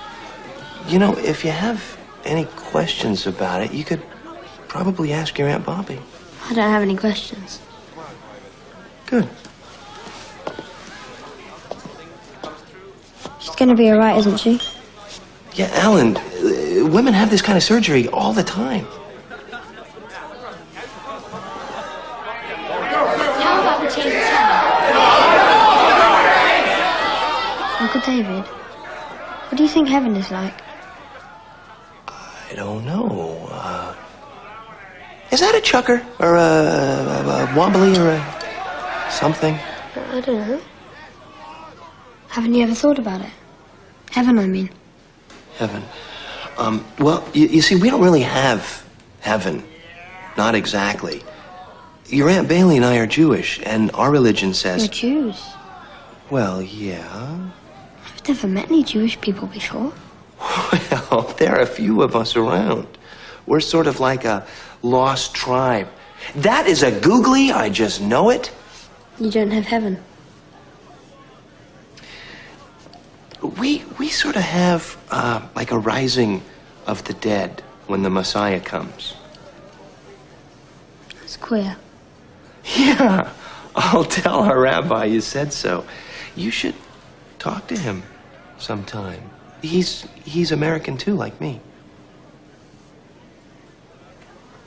You know, if you have any questions about it, you could probably ask your Aunt Bobbie. I don't have any questions. Good. She's gonna be alright, isn't she? Yeah, Alan, women have this kind of surgery all the time. How about we change the Uncle David, what do you think heaven is like? I don't know. Is that a chucker? Or a wobbly or a something? I don't know. Haven't you ever thought about it? Heaven, I mean. Heaven. Well, you see, we don't really have heaven. Not exactly. Your Aunt Bailey and I are Jewish, and our religion says... You're Jews. Well, yeah. I've never met any Jewish people before. Well, there are a few of us around. We're sort of like a lost tribe. That is a googly, I just know it. You don't have heaven. We sort of have, like a rising of the dead when the Messiah comes. That's queer. Yeah, I'll tell our rabbi you said so. You should talk to him sometime. He's American too, like me.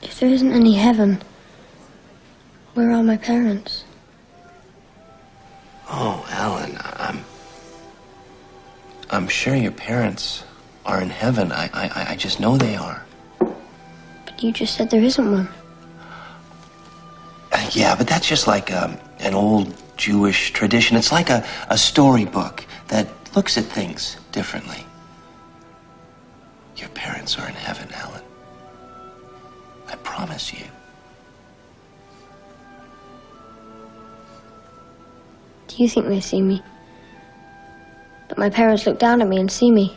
If there isn't any heaven, where are my parents? Oh, Alan, I'm sure your parents are in heaven. I just know they are. But you just said there isn't one. Yeah, but that's just like an old Jewish tradition. It's like a storybook that looks at things differently. Your parents are in heaven, Alan. I promise you. Do you think they see me? But my parents look down at me and see me.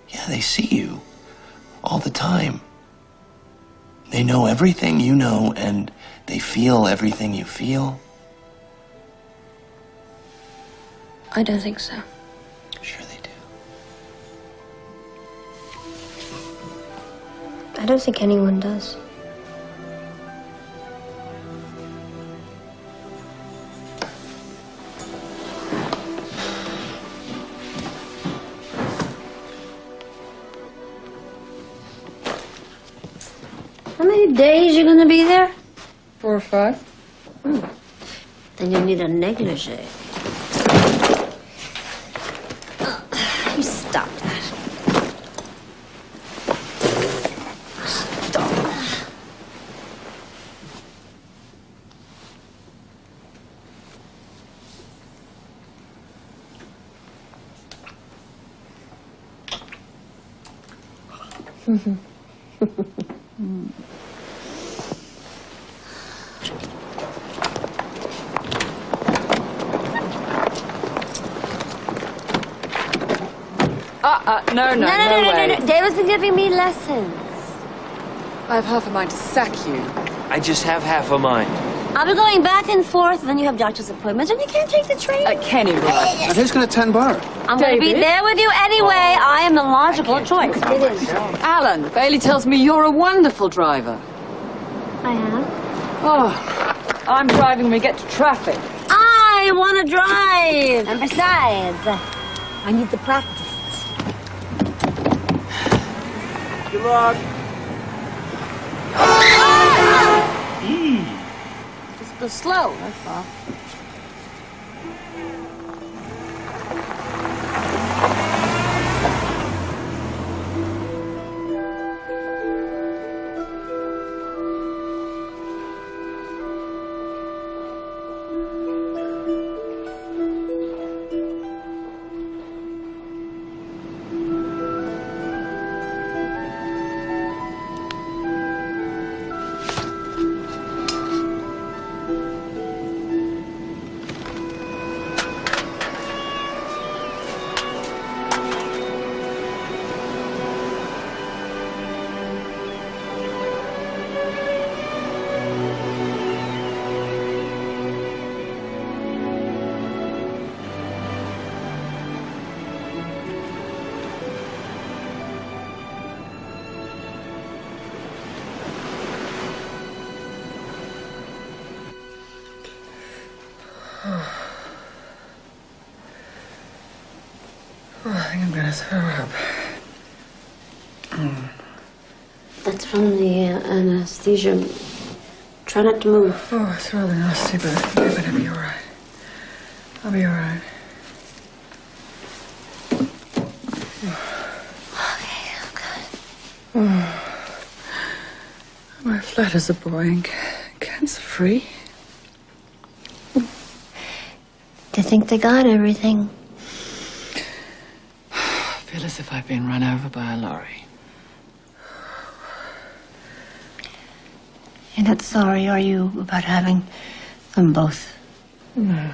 Yeah, they see you all the time. They know everything you know, and they feel everything you feel. I don't think so. Sure they do. I don't think anyone does. How many days you gonna be there? 4 or 5. Then you'll need a negligee. You stop that. Stop. No, No. way. David's been giving me lessons. I have half a mind to sack you. I just have half a mind. I'll be going back and forth, and then you have doctor's appointments, and you can't take the train. Kenny, right? And who's going to tend bar? I'm going to be there with you anyway. I am the logical choice. Alan, Bailey tells me you're a wonderful driver. I am. Oh, I'm driving when we get to traffic. I want to drive. And besides, I need the practice. Good luck. Just go slow, that's all. Oh, I think I'm going to throw up. That's from the anesthesia. Try not to move. Oh, it's rather nasty, but you're going to be all right. I'll be all right. My flat is a boy and cancer-free. They think they got everything. I feel as if I've been run over by a lorry. You're not sorry, are you, about having them both? No.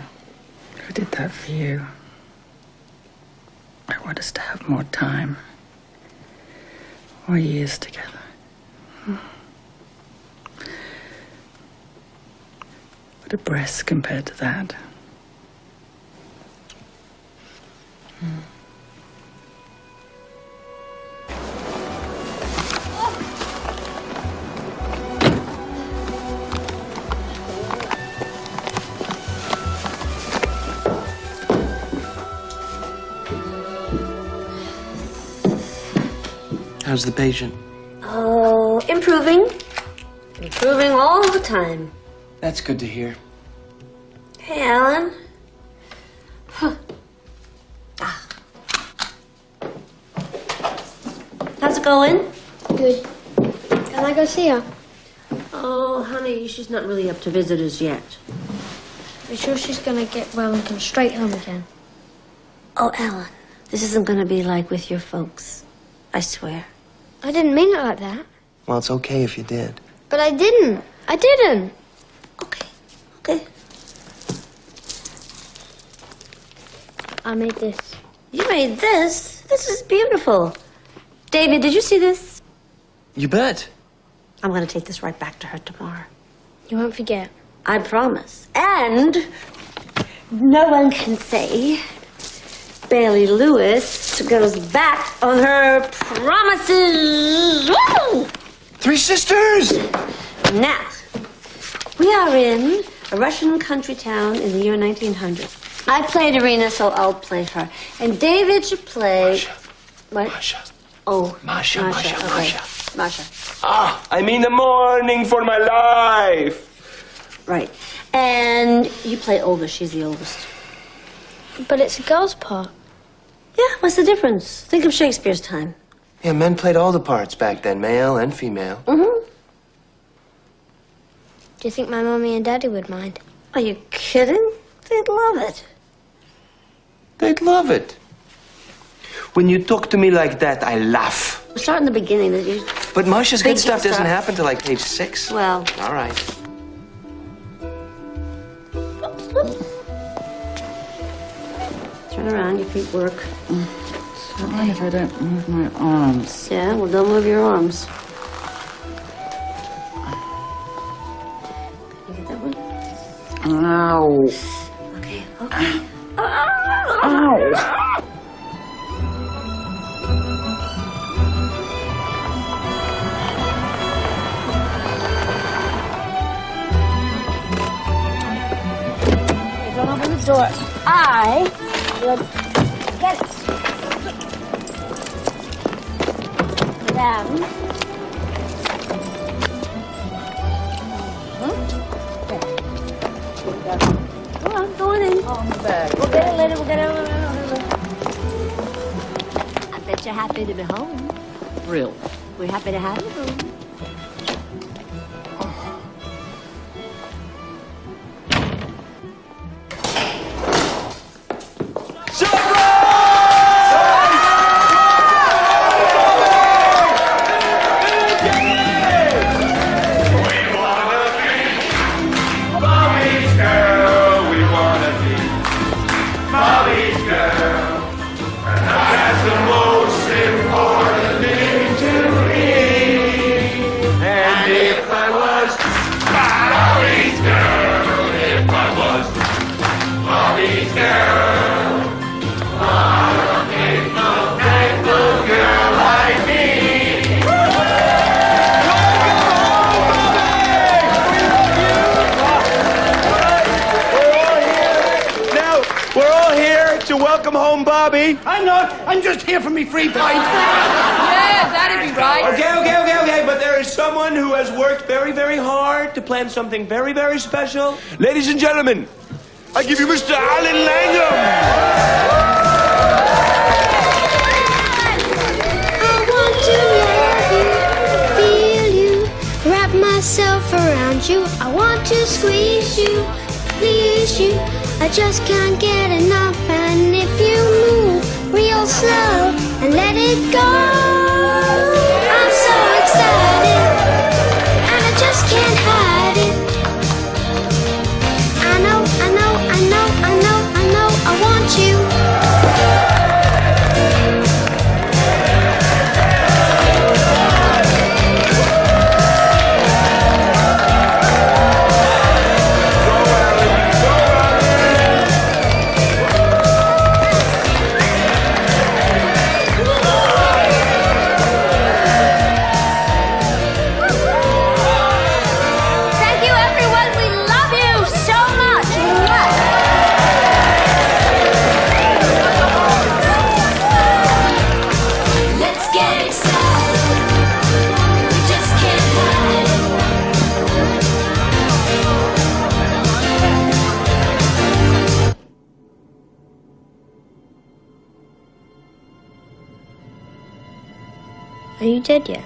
I did that for you. I want us to have more time. More years together. But a breast compared to that. How's the patient? Oh, improving. Improving all the time. That's good to hear. Hey, Alan. Huh. How's it going? Good. Can I go see her? Oh, honey, she's not really up to visitors yet. Are you sure she's gonna get well and come straight home again? Oh, Alan, this isn't gonna be like with your folks. I swear. I didn't mean it like that. Well, it's okay if you did. But I didn't. I didn't. Okay. I made this. You made this? This is beautiful. David, did you see this? You bet. I'm gonna take this right back to her tomorrow. You won't forget. I promise. And no one can say Bailey Lewis goes back on her promises. Woo! Three sisters! Now, we are in a Russian country town in the year 1900. I played Irina, so I'll play her. And David should play... Masha. What? Masha. Oh, Masha. Okay. Masha. Ah, I'm in the morning for my life. Right. And you play Olga. She's the oldest. But it's a girl's part. Yeah, what's the difference? Think of Shakespeare's time. Yeah, men played all the parts back then, male and female. Mm-hmm. Do you think my mommy and daddy would mind? Are you kidding? They'd love it. They'd love it. When you talk to me like that, I laugh. Start in the beginning. But Masha's Big good stuff doesn't stuff. happen till like page 6. Well. All right. Turn around, your feet work. So long if I don't move my arms. Yeah, well, don't move your arms. Can you get that one? Ow. Okay. Ow. Don't open the door. I will get it. Down. Go on, go on in. On the bag. We'll get it later. We'll get it later. I bet you're happy to be home. Real. We're happy to have you home. welcome home, Bobbie. I'm not. I'm just here for me free pint. Yeah, that'd be right. Okay. But there is someone who has worked very, very hard to plan something very, very special. Ladies and gentlemen, I give you Mr. Alan Langham. I want to love you, feel you, wrap myself around you. I want to squeeze you, please you. I just can't get enough. And if you move real slow and let it go, I'm so excited, and I just can't hide it. I know, I want you. Thank you, everyone. We love you so much. Let's get excited. We just can't hide it. Are you dead yet?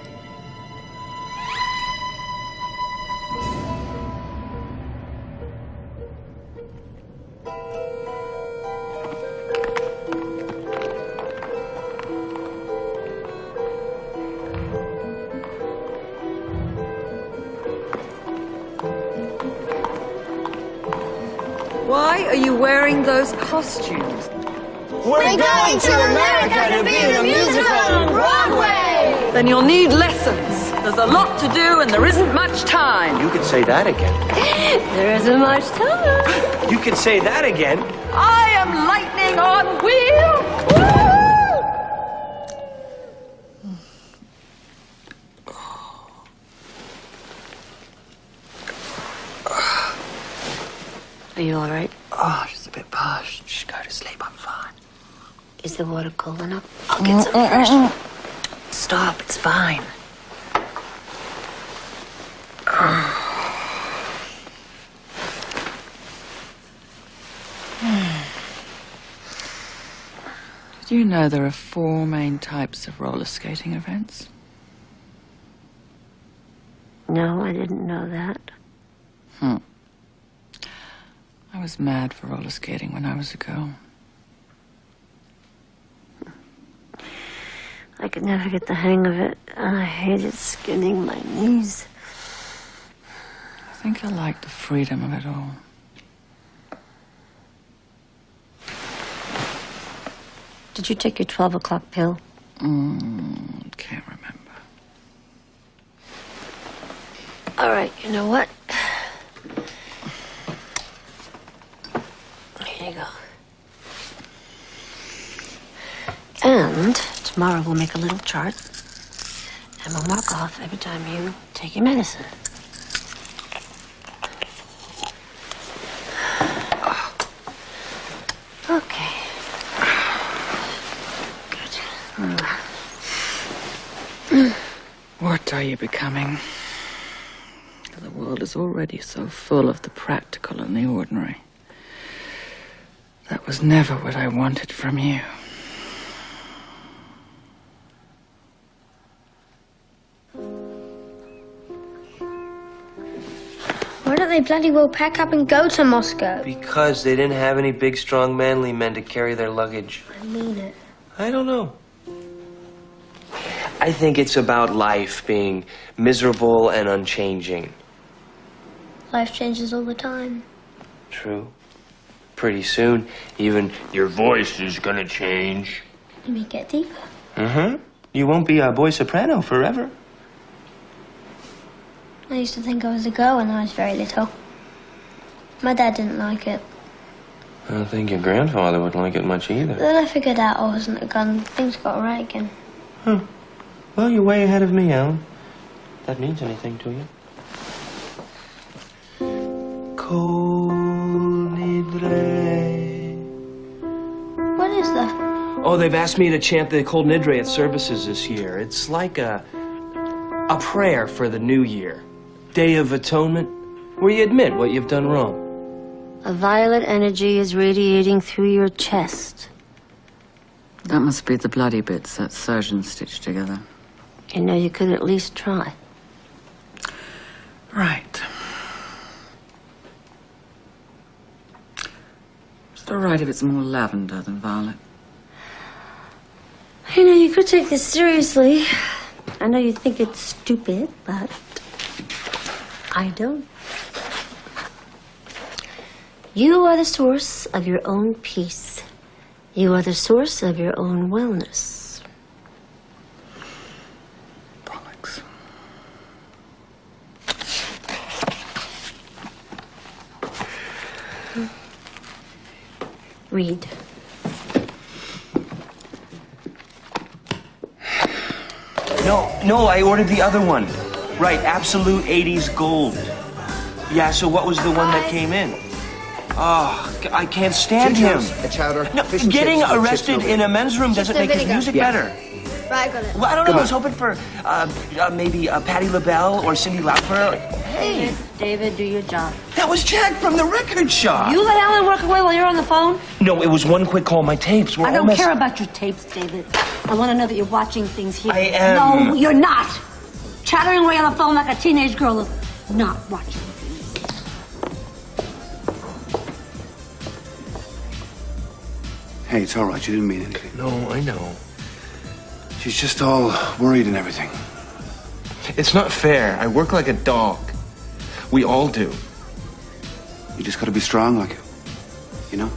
Why are you wearing those costumes? We're going to America to be in a musical on Broadway! Then you'll need lessons. There's a lot to do and there isn't much time. You could say that again. There isn't much time. You could say that again. I am lightning on wheels. Are you all right? Oh, just a bit parched. Just go to sleep. I'm fine. Is the water cold enough? I'll get some fresh. Stop. It's fine. Did you know there are 4 main types of roller skating events? No, I didn't know that. I was mad for roller skating when I was a girl. I could never get the hang of it, and I hated skinning my knees. I think I liked the freedom of it all. Did you take your 12 o'clock pill? Can't remember. All right, you know what? Here you go. And tomorrow we'll make a little chart, and we'll mark off every time you take your medicine. Okay. Good. What are you becoming? The world is already so full of the practical and the ordinary. That was never what I wanted from you. Why don't they bloody well pack up and go to Moscow? Because they didn't have any big, strong, manly men to carry their luggage. I mean it. I don't know. I think it's about life being miserable and unchanging. Life changes all the time. True. Pretty soon, even your voice is gonna change. You may get deeper. Mm-hmm. You won't be a boy soprano forever. I used to think I was a girl when I was very little. My dad didn't like it. I don't think your grandfather would like it much either. Then I figured out I wasn't a gun. Things got right again. Well, you're way ahead of me, Alan. If that means anything to you. What is Oh, they've asked me to chant the Kol Nidre at services this year. It's like a prayer for the new year. Day of Atonement, where you admit what you've done wrong. A violet energy is radiating through your chest. That must be the bloody bits that surgeon stitched together. You know, you could at least try. Right. Is it all right if it's more lavender than violet? You know, you could take this seriously. I know you think it's stupid, but I don't. You are the source of your own peace. You are the source of your own wellness. Bollocks. Read. No, I ordered the other one. Right, Absolute 80s Gold. Yeah, so what was the one that came in? Oh, I can't stand him. A chowder. No, getting arrested in a men's room doesn't make his music better. Right, got it. Well, I don't know. I was hoping for maybe Patti LaBelle or Cyndi Lauper. Hey, David, do your job. That was Jack from the record shop. You let Alan work away while you're on the phone? No, it was one quick call. My tapes were I all don't care about your tapes, David. I want to know that you're watching things here. I am. No, you're not. Chattering away on the phone like a teenage girl is not watching. Hey, it's all right. She didn't mean anything. No, I know. She's just all worried and everything. It's not fair. I work like a dog. We all do. You just gotta be strong like it. You know?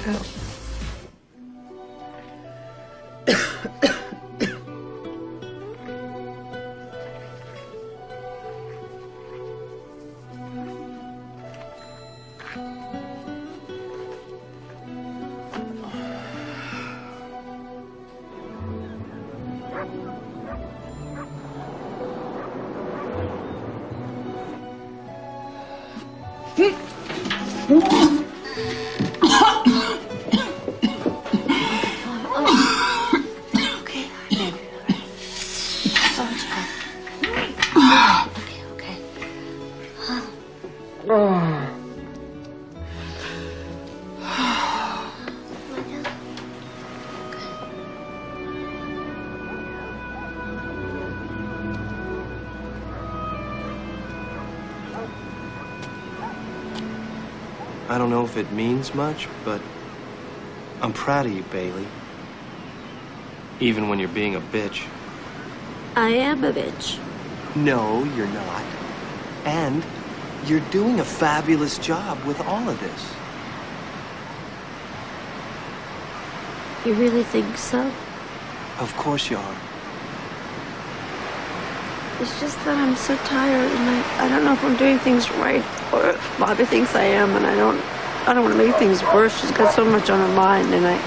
Hell. I don't know if it means much, but I'm proud of you, Bailey. Even when you're being a bitch. I am a bitch. No, you're not. And you're doing a fabulous job with all of this. You really think so? Of course you are. It's just that I'm so tired, and I don't know if I'm doing things right, or if Bobbie thinks I am, and I don't want to make things worse. She's got so much on her mind, and I'm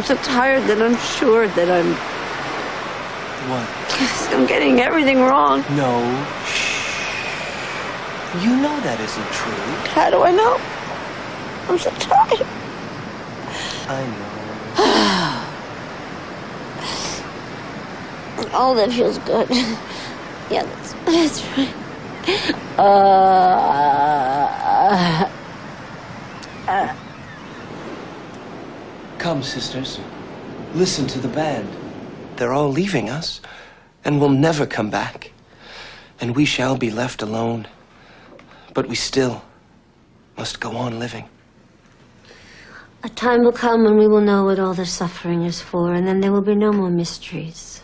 so tired that I'm sure that I'm... What? I'm getting everything wrong. No. Shh. You know that isn't true. How do I know? I'm so tired. I know. Oh, that feels good. Yeah, that's right. Come, sisters. Listen to the band. They're all leaving us, and will never come back. And we shall be left alone. But we still must go on living. A time will come when we will know what all the suffering is for, and then there will be no more mysteries.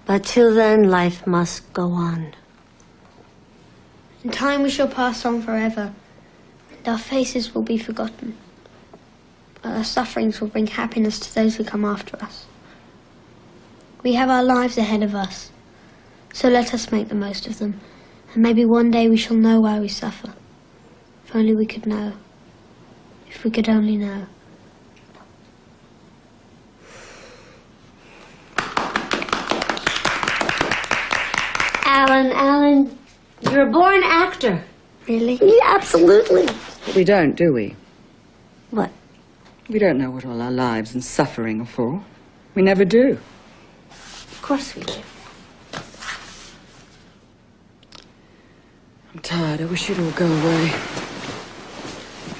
But till then, life must go on. In time we shall pass on forever, and our faces will be forgotten. But our sufferings will bring happiness to those who come after us. We have our lives ahead of us, so let us make the most of them, and maybe one day we shall know why we suffer. If only we could know. If we could only know. Alan, you're a born actor. Really? Yeah, absolutely. We don't, do we? What? We don't know what all our lives and suffering are for. We never do. Of course we do. I'm tired. I wish you'd all go away.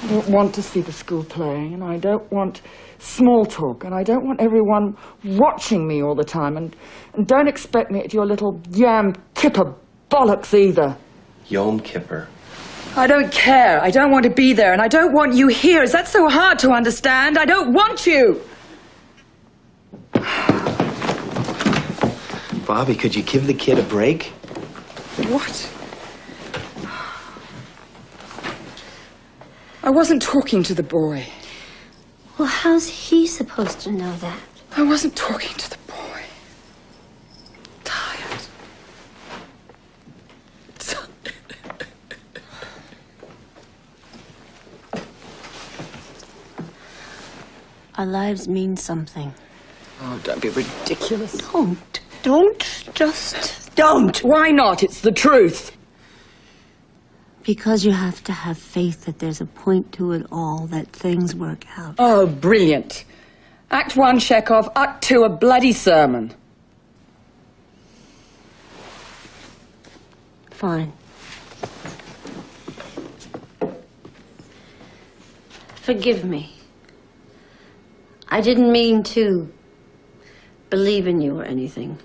I don't want to see the school playing, and I don't want small talk, and I don't want everyone watching me all the time, and don't expect me at your little Yom Kippur bollocks either. Yom Kippur. I don't care. I don't want to be there, and I don't want you here. Is that so hard to understand? I don't want you! Bobbie, could you give the kid a break? What? I wasn't talking to the boy. Well, how's he supposed to know that? I wasn't talking to the boy. Tired. Our lives mean something. Oh, don't be ridiculous. Don't. Why not? It's the truth. Because you have to have faith that there's a point to it all, that things work out. Oh, brilliant. Act 1, Chekhov. Act 2, a bloody sermon. Fine. Forgive me. I didn't mean to believe in you or anything.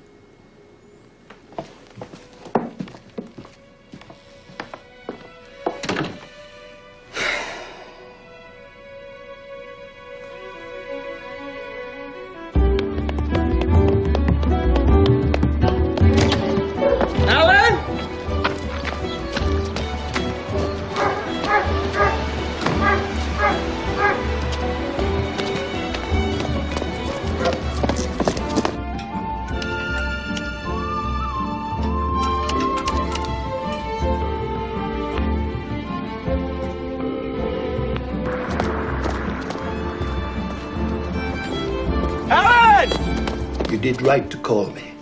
You did right to call me.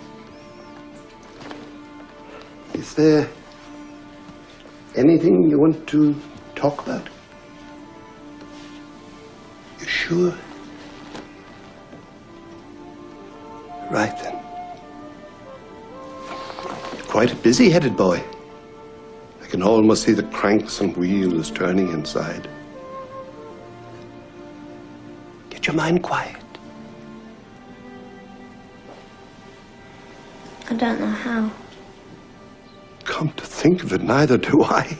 Is there anything you want to talk about? You sure? Right then. You're quite a busy-headed boy. I can almost see the cranks and wheels turning inside. Get your mind quiet. I don't know how. Come to think of it, neither do I.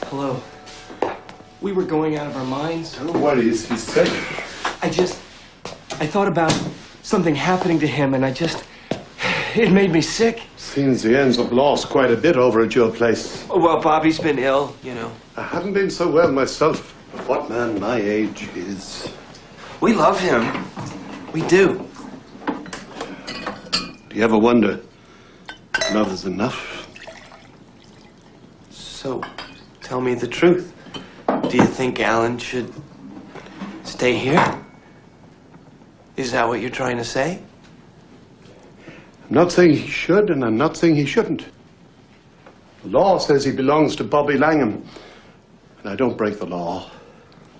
Hello. We were going out of our minds. Don't worry, he's sick. I thought about something happening to him, and it made me sick. Seems he ends up lost quite a bit over at your place. Oh, well, Bobbie's been ill, you know. I haven't been so well myself. But what man my age is... We love him. We do. Do you ever wonder if love is enough? So, tell me the truth. Do you think Alan should stay here? Is that what you're trying to say? I'm not saying he should, and I'm not saying he shouldn't. The law says he belongs to Bobbie Langham, and I don't break the law.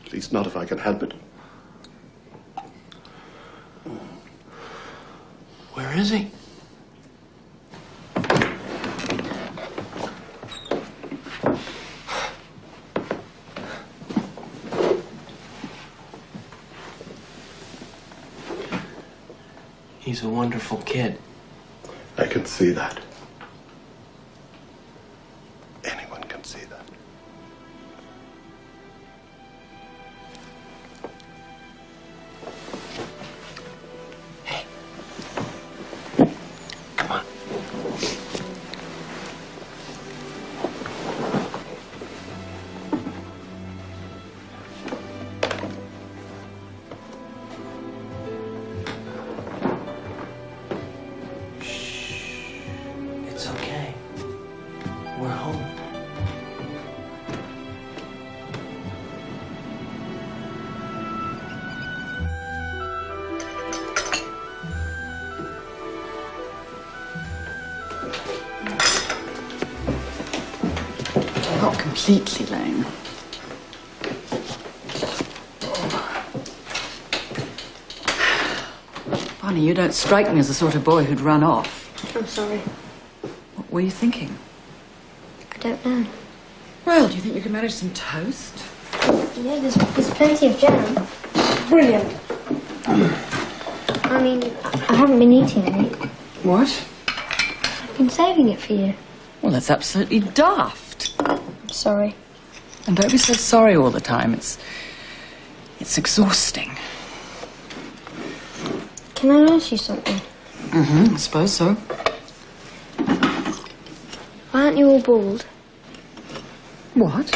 At least not if I can help it. Where is he? He's a wonderful kid. I can see that. Anyone can see that. Hey. Come on. completely lame. Bonnie, you don't strike me as the sort of boy who'd run off. I'm sorry. What were you thinking? I don't know. Well, do you think you can manage some toast? Yeah, there's plenty of jam. Brilliant. I mean, I haven't been eating any. What? I've been saving it for you. Well, that's absolutely daft. I'm sorry. And don't be so sorry all the time. It's exhausting. Can I ask you something? I suppose so. Why aren't you all bald? What?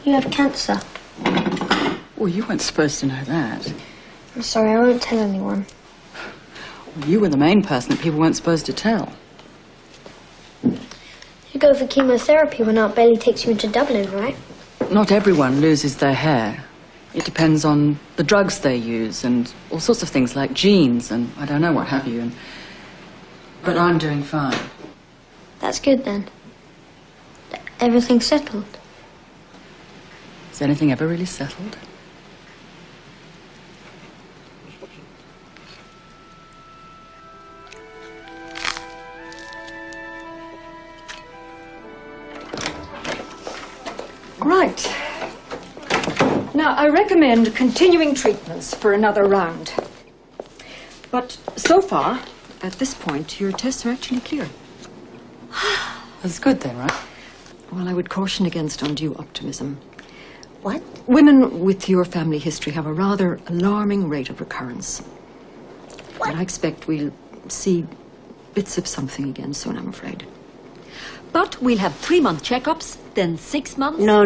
You have cancer. Well, you weren't supposed to know that. I'm sorry, I won't tell anyone. Well, you were the main person that people weren't supposed to tell. You go for chemotherapy when Aunt Bailey takes you into Dublin, right? Not everyone loses their hair. It depends on the drugs they use and all sorts of things like genes and I don't know what have you. But I'm doing fine. That's good then. Everything's settled. Is anything ever really settled? Right. Now, I recommend continuing treatments for another round. But so far, at this point, your tests are actually clear. That's good then, right? Well, I would caution against undue optimism. What? Women with your family history have a rather alarming rate of recurrence. What? And I expect we'll see bits of something again soon, I'm afraid. But we'll have 3-month checkups, then 6 months. No.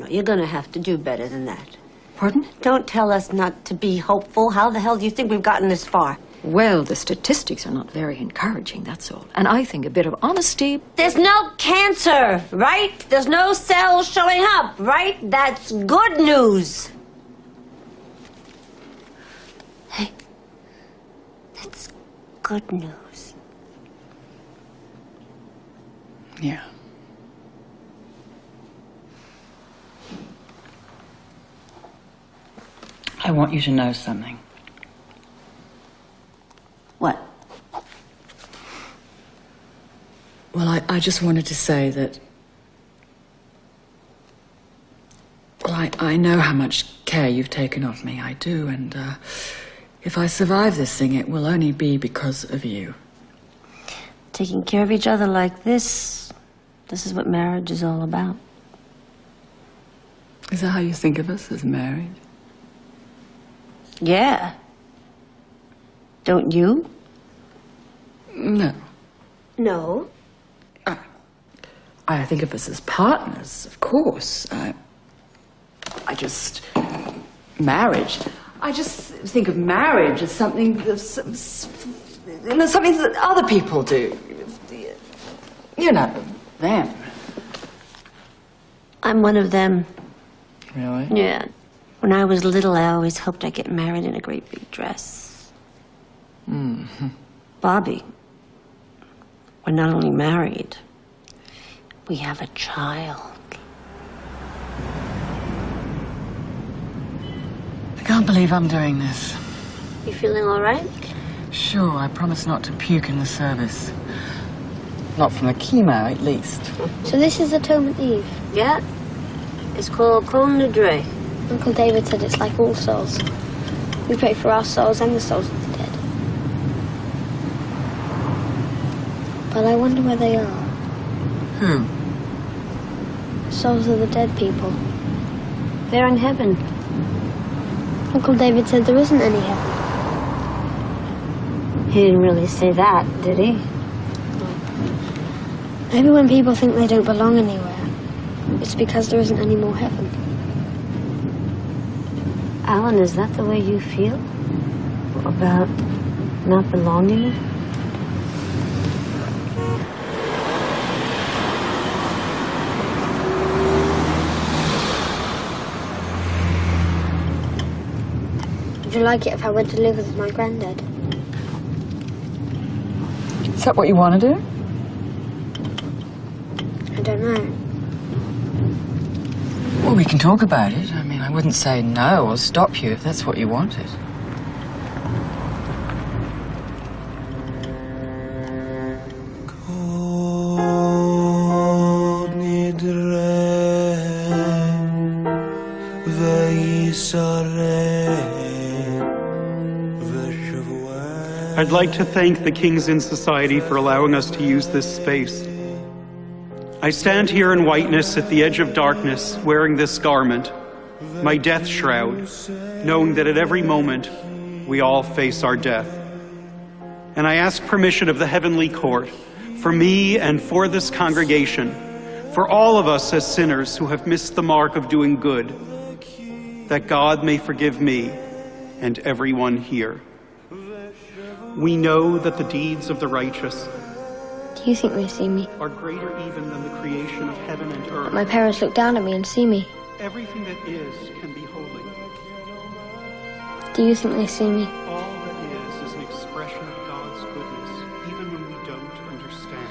You're gonna have to do better than that. Pardon? Don't tell us not to be hopeful. How the hell do you think we've gotten this far? Well, the statistics are not very encouraging, that's all. And I think a bit of honesty... There's no cancer, right? There's no cells showing up, right? That's good news. Hey, that's good news. Yeah. I want you to know something. What? Well, I just wanted to say that... Well, I know how much care you've taken of me. I do, and if I survive this thing, it will only be because of you. Taking care of each other like this is what marriage is all about. Is that how you think of us, as married? Yeah. Don't you? No. No? I think of us as partners, of course. I just... Marriage. I just think of marriage as something that's... something that other people do. You know, them. I'm one of them. Really? Yeah. When I was little, I always hoped I'd get married in a great big dress. Mm-hmm. Bobbie, we're not only married, we have a child. I can't believe I'm doing this. You feeling all right? Sure, I promise not to puke in the service. Not from the chemo, at least. So this is Atonement Eve? Yeah. It's called Kol Nidre. Uncle David said it's like All Souls. We pray for our souls and the souls of the dead. But I wonder where they are. Who? The souls of the dead people. They're in heaven. Uncle David said there isn't any heaven. He didn't really say that, did he? Maybe when people think they don't belong anywhere, it's because there isn't any more heaven. Alan, is that the way you feel? About not belonging? Would you like it if I went to live with my granddad? Is that what you want to do? I don't know. Well, we can talk about it. I mean, I wouldn't say no or stop you if that's what you wanted. I'd like to thank the Kings in Society for allowing us to use this space. I stand here in whiteness at the edge of darkness, wearing this garment, my death shroud, knowing that at every moment we all face our death. And I ask permission of the Heavenly Court for me and for this congregation, for all of us as sinners who have missed the mark of doing good, that God may forgive me and everyone here. We know that the deeds of the righteous Do you think they see me? are greater even than the creation of heaven and earth. But my parents look down at me and see me. Everything that is can be holy. Do you think they see me? All that is an expression of God's goodness, even when we don't understand.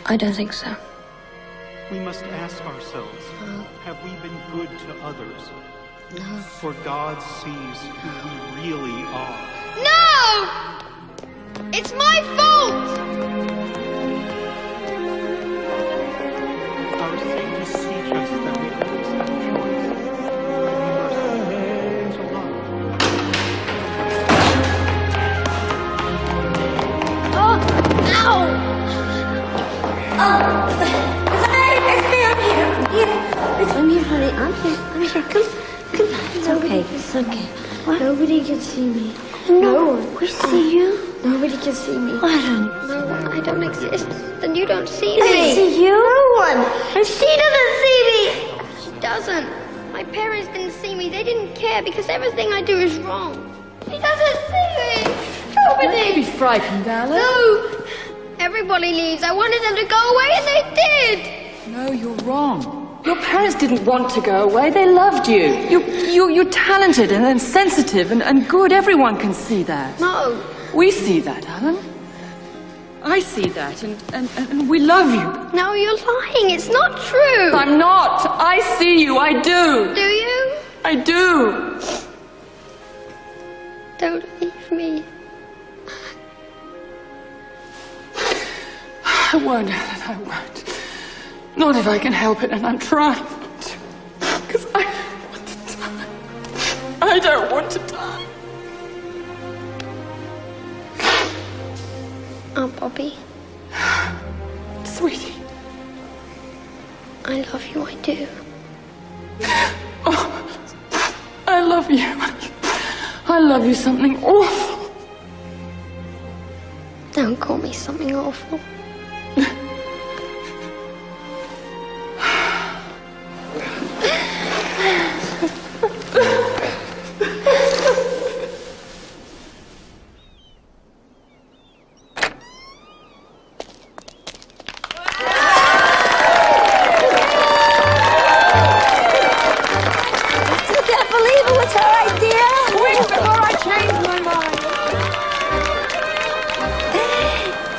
I don't think so. We must ask ourselves, have we been good to others? No. For God sees who we really are. No! It's my fault! Our saints teach us that we always have a choice. To be merciful, to love. Oh! Ow! Oh! It's me! I'm here! I'm here, honey. I'm here. Come. It's okay. It's okay. What? Nobody can see me. No one. We see you. Nobody can see me. I don't. No, I don't exist. Then you don't see me. I see you. No one. And she doesn't see me. She doesn't. My parents didn't see me. They didn't care because everything I do is wrong. She doesn't see me. Nobody. Don't be frightened, Alice. No. Everybody leaves. I wanted them to go away, and they did. No, you're wrong. Your parents didn't want to go away. They loved you. You're talented and sensitive and good. Everyone can see that. No. We see that, Alan. I see that, and we love you. No, you're lying. It's not true. I'm not. I see you. I do. Do you? I do. Don't leave me. I won't, Alan. I won't. Not if I can help it, and I'm trying not to. Because I don't want to die. I don't want to die. Oh, Bobbie. Sweetie. I love you, I do. Oh, I love you. I love you something awful. Don't call me something awful.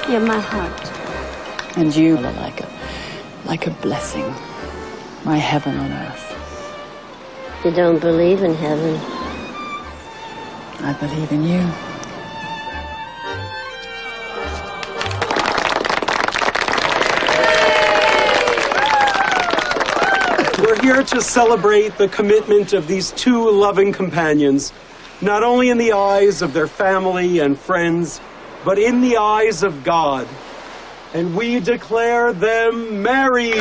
You're my heart. And you are like a blessing. My heaven on earth. You don't believe in heaven. I believe in you. We're here to celebrate the commitment of these two loving companions, not only in the eyes of their family and friends, but in the eyes of God. And we declare them married.